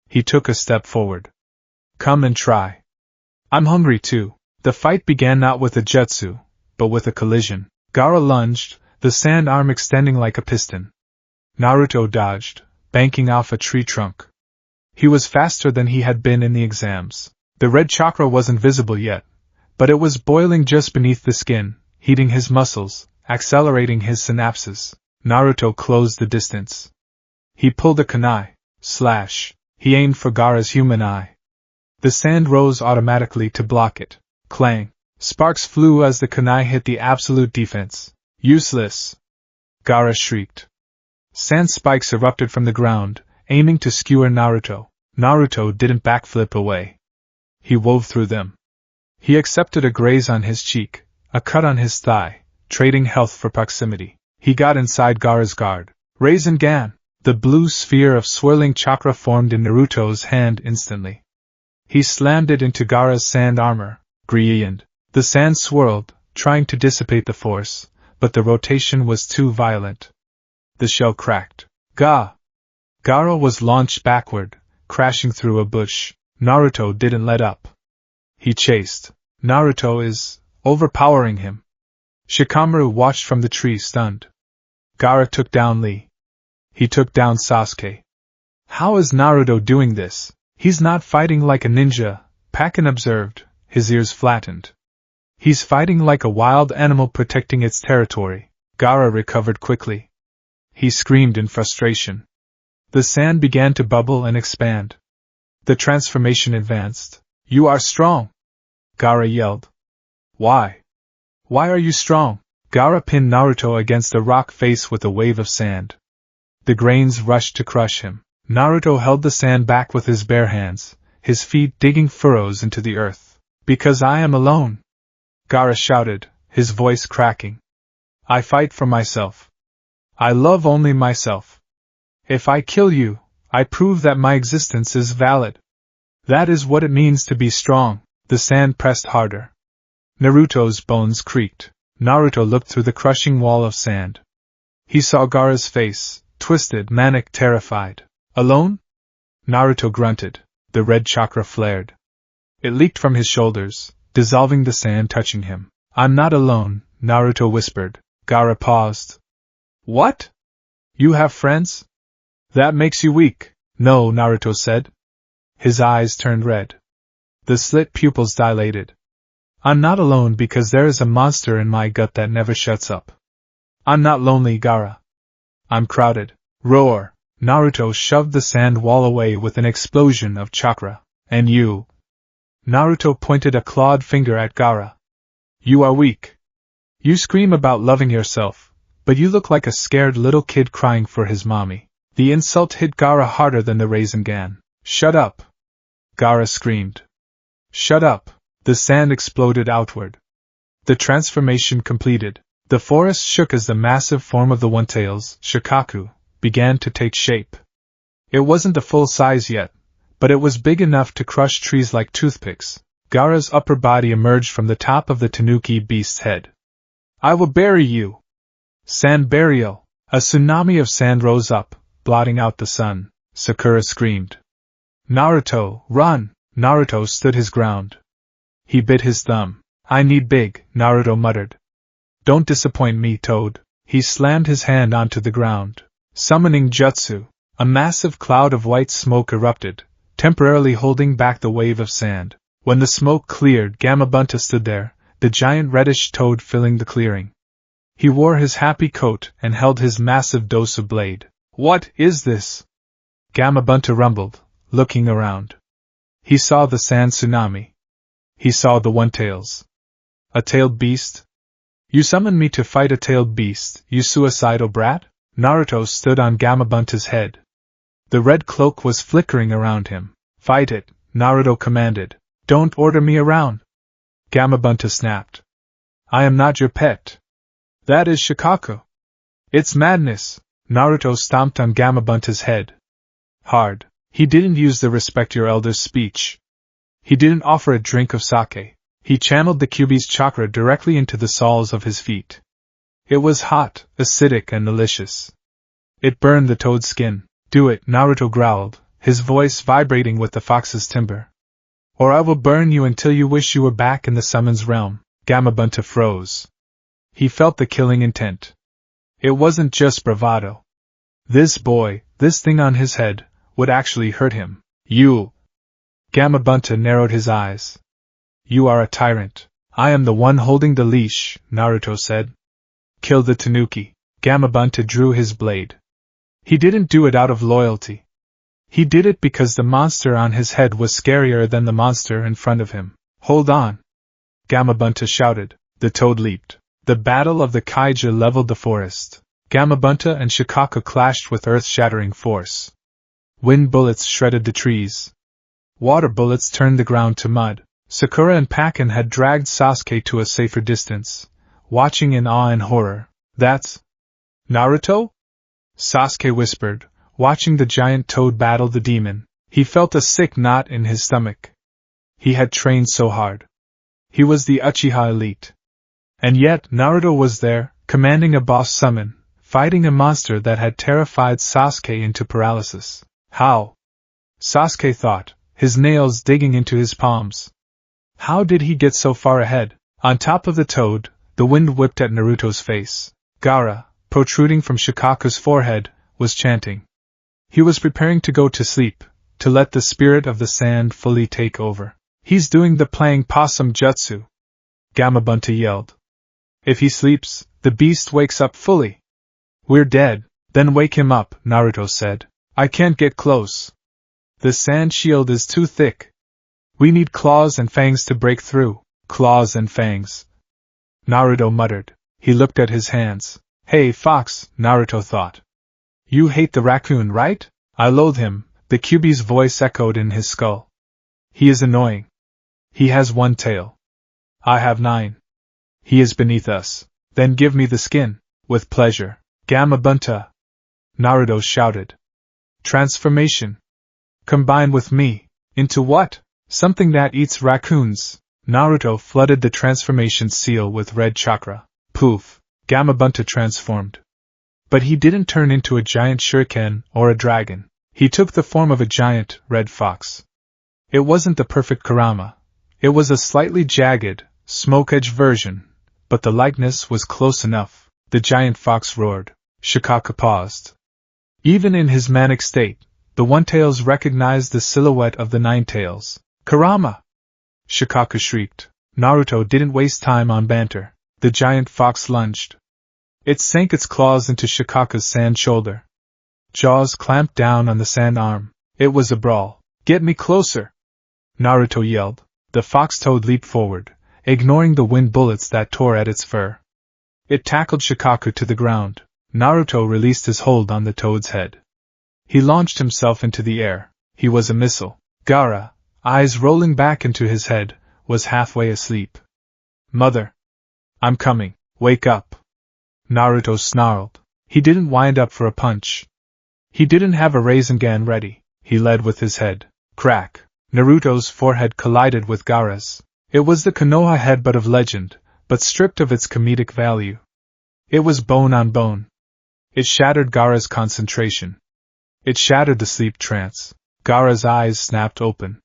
He took a step forward. Come and try. I'm hungry too. The fight began not with a jutsu, but with a collision. Gaara lunged, the sand arm extending like a piston. Naruto dodged, banking off a tree trunk. He was faster than he had been in the exams. The red chakra wasn't visible yet, but it was boiling just beneath the skin, heating his muscles, accelerating his synapses. Naruto closed the distance. He pulled a kunai. Slash. He aimed for Gaara's human eye. The sand rose automatically to block it. Clang. Sparks flew as the kunai hit the absolute defense. Useless! Gaara shrieked. Sand spikes erupted from the ground, aiming to skewer Naruto. Naruto didn't backflip away. He wove through them. He accepted a graze on his cheek, a cut on his thigh, trading health for proximity. He got inside Gaara's guard. Rasengan! The blue sphere of swirling chakra formed in Naruto's hand instantly. He slammed it into Gaara's sand armor. Griand. The sand swirled, trying to dissipate the force, but the rotation was too violent. The shell cracked. Ga! Gaara was launched backward, crashing through a bush. Naruto didn't let up. He chased. Naruto is overpowering him. Shikamaru watched from the tree stunned. Gaara took down Lee. He took down Sasuke. How is Naruto doing this? He's not fighting like a ninja, Pakken observed, his ears flattened. He's fighting like a wild animal protecting its territory. Gaara recovered quickly. He screamed in frustration. The sand began to bubble and expand. The transformation advanced. You are strong! Gaara yelled. Why? Why are you strong? Gaara pinned Naruto against a rock face with a wave of sand. The grains rushed to crush him. Naruto held the sand back with his bare hands, his feet digging furrows into the earth. Because I am alone! Gaara shouted, his voice cracking. I fight for myself. I love only myself. If I kill you, I prove that my existence is valid. That is what it means to be strong. The sand pressed harder. Naruto's bones creaked. Naruto looked through the crushing wall of sand. He saw Gaara's face, twisted, manic, terrified. Alone? Naruto grunted. The red chakra flared. It leaked from his shoulders, dissolving the sand touching him. I'm not alone, Naruto whispered. Gaara paused. What? You have friends? That makes you weak. No, Naruto said. His eyes turned red. The slit pupils dilated. I'm not alone because there is a monster in my gut that never shuts up. I'm not lonely, Gaara. I'm crowded. Roar! Naruto shoved the sand wall away with an explosion of chakra. And you? Naruto pointed a clawed finger at Gaara. You are weak. You scream about loving yourself, but you look like a scared little kid crying for his mommy. The insult hit Gaara harder than the Rasengan. Shut up! Gaara screamed. Shut up! The sand exploded outward. The transformation completed. The forest shook as the massive form of the One-Tails, Shikaku, began to take shape. It wasn't the full size yet, but it was big enough to crush trees like toothpicks. Gaara's upper body emerged from the top of the Tanuki beast's head. I will bury you! Sand burial! A tsunami of sand rose up, blotting out the sun. Sakura screamed. Naruto, run! Naruto stood his ground. He bit his thumb. I need big, Naruto muttered. Don't disappoint me, Toad. He slammed his hand onto the ground. Summoning jutsu. A massive cloud of white smoke erupted, temporarily holding back the wave of sand. When the smoke cleared, Gamabunta stood there, the giant reddish toad filling the clearing. He wore his happy coat and held his massive dosu blade. What is this? Gamabunta rumbled, looking around. He saw the sand tsunami. He saw the One-Tails. A tailed beast? You summoned me to fight a tailed beast, you suicidal brat? Naruto stood on Gamabunta's head. The red cloak was flickering around him. Fight it, Naruto commanded. Don't order me around. Gamabunta snapped. I am not your pet. That is Shikaku. It's madness. Naruto stomped on Gamabunta's head. Hard. He didn't use the respect your elders speech. He didn't offer a drink of sake. He channeled the Kyuubi's chakra directly into the soles of his feet. It was hot, acidic, and delicious. It burned the toad's skin. Do it, Naruto growled, his voice vibrating with the fox's timbre. Or I will burn you until you wish you were back in the summons realm. Gamabunta froze. He felt the killing intent. It wasn't just bravado. This boy, this thing on his head, would actually hurt him. You! Gamabunta narrowed his eyes. You are a tyrant. I am the one holding the leash, Naruto said. Kill the tanuki. Gamabunta drew his blade. He didn't do it out of loyalty. He did it because the monster on his head was scarier than the monster in front of him. Hold on! Gamabunta shouted. The toad leaped. The battle of the kaiju leveled the forest. Gamabunta and Shikaku clashed with earth-shattering force. Wind bullets shredded the trees. Water bullets turned the ground to mud. Sakura and Pakin had dragged Sasuke to a safer distance, watching in awe and horror. That's Naruto? Sasuke whispered, watching the giant toad battle the demon. He felt a sick knot in his stomach. He had trained so hard. He was the Uchiha elite. And yet Naruto was there, commanding a boss summon, fighting a monster that had terrified Sasuke into paralysis. How? Sasuke thought, his nails digging into his palms. How did he get so far ahead? On top of the toad, the wind whipped at Naruto's face. Gaara, protruding from Shikaku's forehead, was chanting. He was preparing to go to sleep, to let the spirit of the sand fully take over. He's doing the playing possum jutsu. Gamabunta yelled. If he sleeps, the beast wakes up fully. We're dead. Then wake him up, Naruto said. I can't get close. The sand shield is too thick. We need claws and fangs to break through. Claws and fangs. Naruto muttered. He looked at his hands. Hey, fox, Naruto thought. You hate the raccoon, right? I loathe him, the Kyuubi's voice echoed in his skull. He is annoying. He has one tail. I have 9. He is beneath us. Then give me the skin. With pleasure. Gamabunta! Naruto shouted. Transformation. Combine with me. Into what? Something that eats raccoons. Naruto flooded the transformation seal with red chakra. Poof! Gamabunta transformed. But he didn't turn into a giant shuriken or a dragon. He took the form of a giant, red fox. It wasn't the perfect Kurama. It was a slightly jagged, smoke-edged version, but the likeness was close enough. The giant fox roared. Shikaku paused. Even in his manic state, the One-Tails recognized the silhouette of the Nine-Tails. Kurama! Shikaku shrieked. Naruto didn't waste time on banter. The giant fox lunged. It sank its claws into Shikaku's sand shoulder. Jaws clamped down on the sand arm. It was a brawl. Get me closer! Naruto yelled. The fox toad leaped forward, ignoring the wind bullets that tore at its fur. It tackled Shikaku to the ground. Naruto released his hold on the toad's head. He launched himself into the air. He was a missile. Gaara, eyes rolling back into his head, was halfway asleep. Mother! I'm coming. Wake up! Naruto snarled. He didn't wind up for a punch. He didn't have a Rasengan ready. He led with his head. Crack! Naruto's forehead collided with Gaara's. It was the Konoha headbutt of legend, but stripped of its comedic value. It was bone on bone. It shattered Gaara's concentration. It shattered the sleep trance. Gaara's eyes snapped open.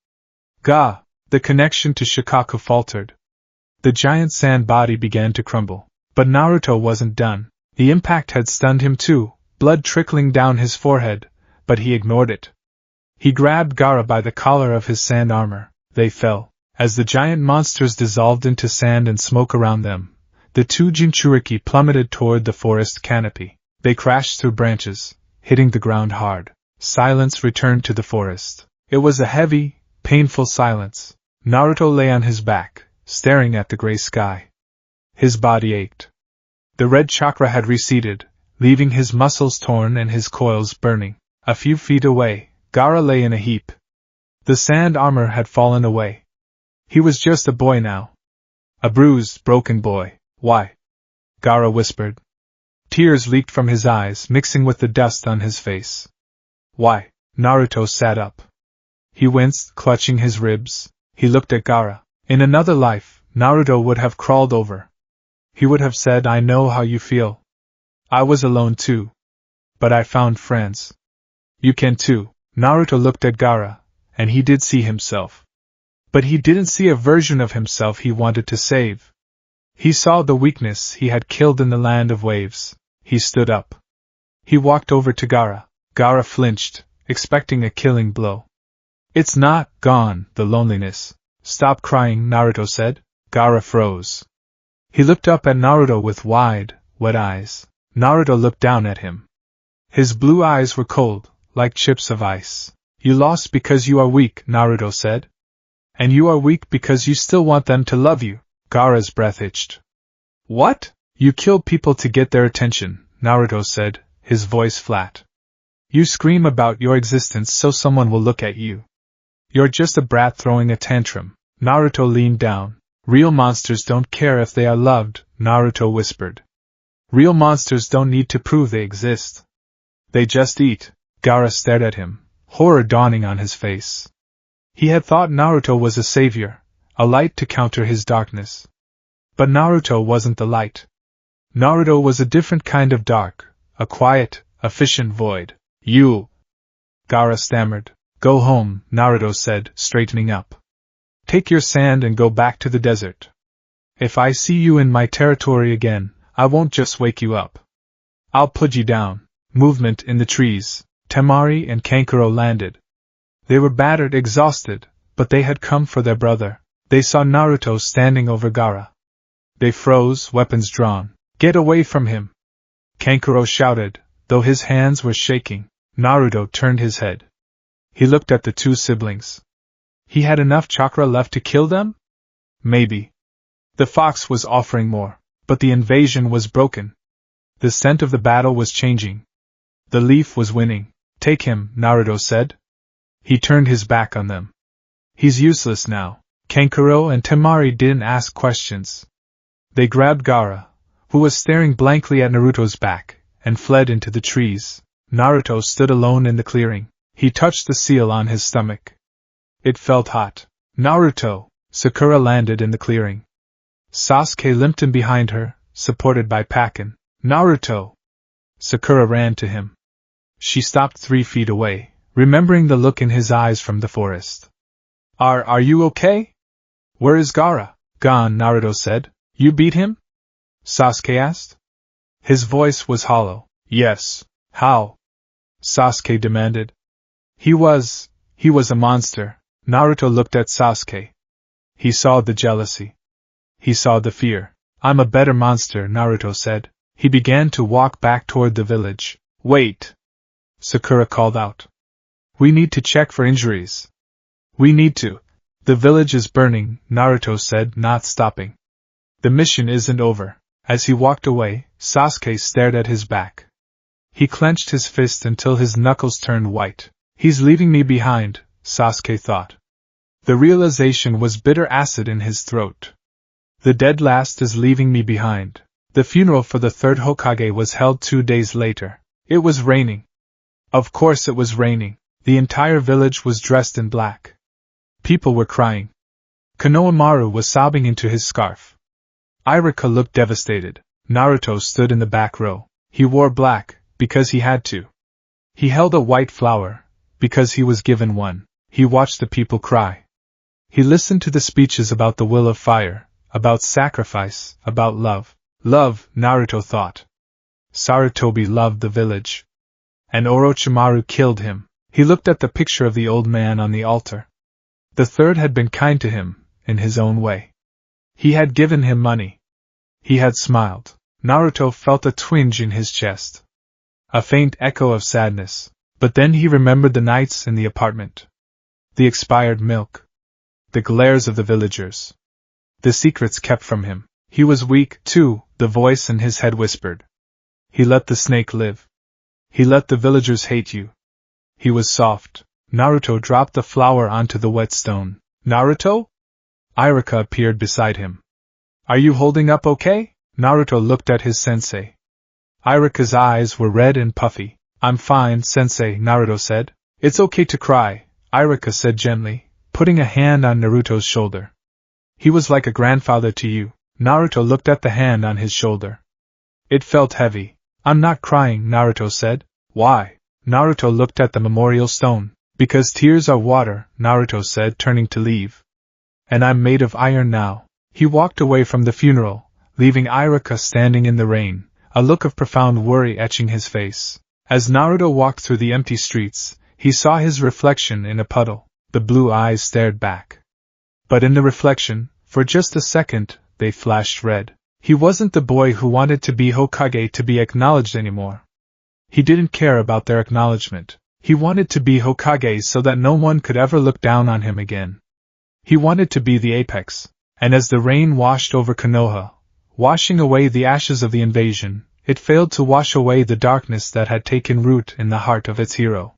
Ga! The connection to Shikaku faltered. The giant sand body began to crumble. But Naruto wasn't done. The impact had stunned him too, blood trickling down his forehead, but he ignored it. He grabbed Gaara by the collar of his sand armor. They fell. As the giant monsters dissolved into sand and smoke around them, the two Jinchuriki plummeted toward the forest canopy. They crashed through branches, hitting the ground hard. Silence returned to the forest. It was a heavy, painful silence. Naruto lay on his back, staring at the gray sky. His body ached. The red chakra had receded, leaving his muscles torn and his coils burning. A few feet away, Gaara lay in a heap. The sand armor had fallen away. He was just a boy now. A bruised, broken boy. Why? Gaara whispered. Tears leaked from his eyes, mixing with the dust on his face. Why? Naruto sat up. He winced, clutching his ribs. He looked at Gaara. In another life, Naruto would have crawled over. He would have said, I know how you feel. I was alone too. But I found friends. You can too. Naruto looked at Gaara, and he did see himself. But he didn't see a version of himself he wanted to save. He saw the weakness he had killed in the land of waves. He stood up. He walked over to Gaara. Gaara flinched, expecting a killing blow. It's not gone, the loneliness. Stop crying, Naruto said. Gaara froze. He looked up at Naruto with wide, wet eyes. Naruto looked down at him. His blue eyes were cold, like chips of ice. You lost because you are weak, Naruto said. And you are weak because you still want them to love you. Gaara's breath itched. What? You kill people to get their attention, Naruto said, his voice flat. You scream about your existence so someone will look at you. You're just a brat throwing a tantrum. Naruto leaned down. Real monsters don't care if they are loved, Naruto whispered. Real monsters don't need to prove they exist. They just eat. Gaara stared at him, horror dawning on his face. He had thought Naruto was a savior, a light to counter his darkness. But Naruto wasn't the light. Naruto was a different kind of dark, a quiet, efficient void. You. Gaara stammered. Go home, Naruto said, straightening up. Take your sand and go back to the desert. If I see you in my territory again, I won't just wake you up. I'll put you down. Movement in the trees. Temari and Kankuro landed. They were battered, exhausted, but they had come for their brother. They saw Naruto standing over Gaara. They froze, weapons drawn. Get away from him! Kankuro shouted, though his hands were shaking. Naruto turned his head. He looked at the two siblings. He had enough chakra left to kill them? Maybe. The fox was offering more, but the invasion was broken. The scent of the battle was changing. The leaf was winning. Take him, Naruto said. He turned his back on them. He's useless now. Kankuro and Temari didn't ask questions. They grabbed Gaara, who was staring blankly at Naruto's back, and fled into the trees. Naruto stood alone in the clearing. He touched the seal on his stomach. It felt hot. Naruto! Sakura landed in the clearing. Sasuke limped in behind her, supported by Pakin. Naruto! Sakura ran to him. She stopped 3 feet away, remembering the look in his eyes from the forest. Are you okay? Where is Gaara? Gone, Naruto said. You beat him? Sasuke asked. His voice was hollow. Yes. How? Sasuke demanded. He was a monster. Naruto looked at Sasuke. He saw the jealousy. He saw the fear. I'm a better monster, Naruto said. He began to walk back toward the village. Wait! Sakura called out. We need to check for injuries. We need to. The village is burning, Naruto said, not stopping. The mission isn't over. As he walked away, Sasuke stared at his back. He clenched his fist until his knuckles turned white. He's leaving me behind, Sasuke thought. The realization was bitter acid in his throat. The dead last is leaving me behind. The funeral for the third Hokage was held 2 days later. It was raining. Of course it was raining. The entire village was dressed in black. People were crying. Konohamaru was sobbing into his scarf. Iruka looked devastated. Naruto stood in the back row. He wore black, because he had to. He held a white flower, because he was given one. He watched the people cry. He listened to the speeches about the will of fire, about sacrifice, about love. Love, Naruto thought. Sarutobi loved the village. And Orochimaru killed him. He looked at the picture of the old man on the altar. The third had been kind to him, in his own way. He had given him money. He had smiled. Naruto felt a twinge in his chest. A faint echo of sadness. But then he remembered the nights in the apartment. The expired milk. The glares of the villagers. The secrets kept from him. He was weak, too, the voice in his head whispered. He let the snake live. He let the villagers hate you. He was soft. Naruto dropped the flower onto the wet stone. Naruto? Iruka appeared beside him. Are you holding up okay? Naruto looked at his sensei. Irika's eyes were red and puffy. I'm fine, sensei, Naruto said. It's okay to cry, Irika said gently, putting a hand on Naruto's shoulder. He was like a grandfather to you. Naruto looked at the hand on his shoulder. It felt heavy. I'm not crying, Naruto said. Why? Naruto looked at the memorial stone. Because tears are water, Naruto said, turning to leave. And I'm made of iron now. He walked away from the funeral, leaving Irika standing in the rain, a look of profound worry etching his face. As Naruto walked through the empty streets, he saw his reflection in a puddle. The blue eyes stared back. But in the reflection, for just a second, they flashed red. He wasn't the boy who wanted to be Hokage to be acknowledged anymore. He didn't care about their acknowledgement. He wanted to be Hokage so that no one could ever look down on him again. He wanted to be the apex. And as the rain washed over Konoha, washing away the ashes of the invasion, it failed to wash away the darkness that had taken root in the heart of its hero.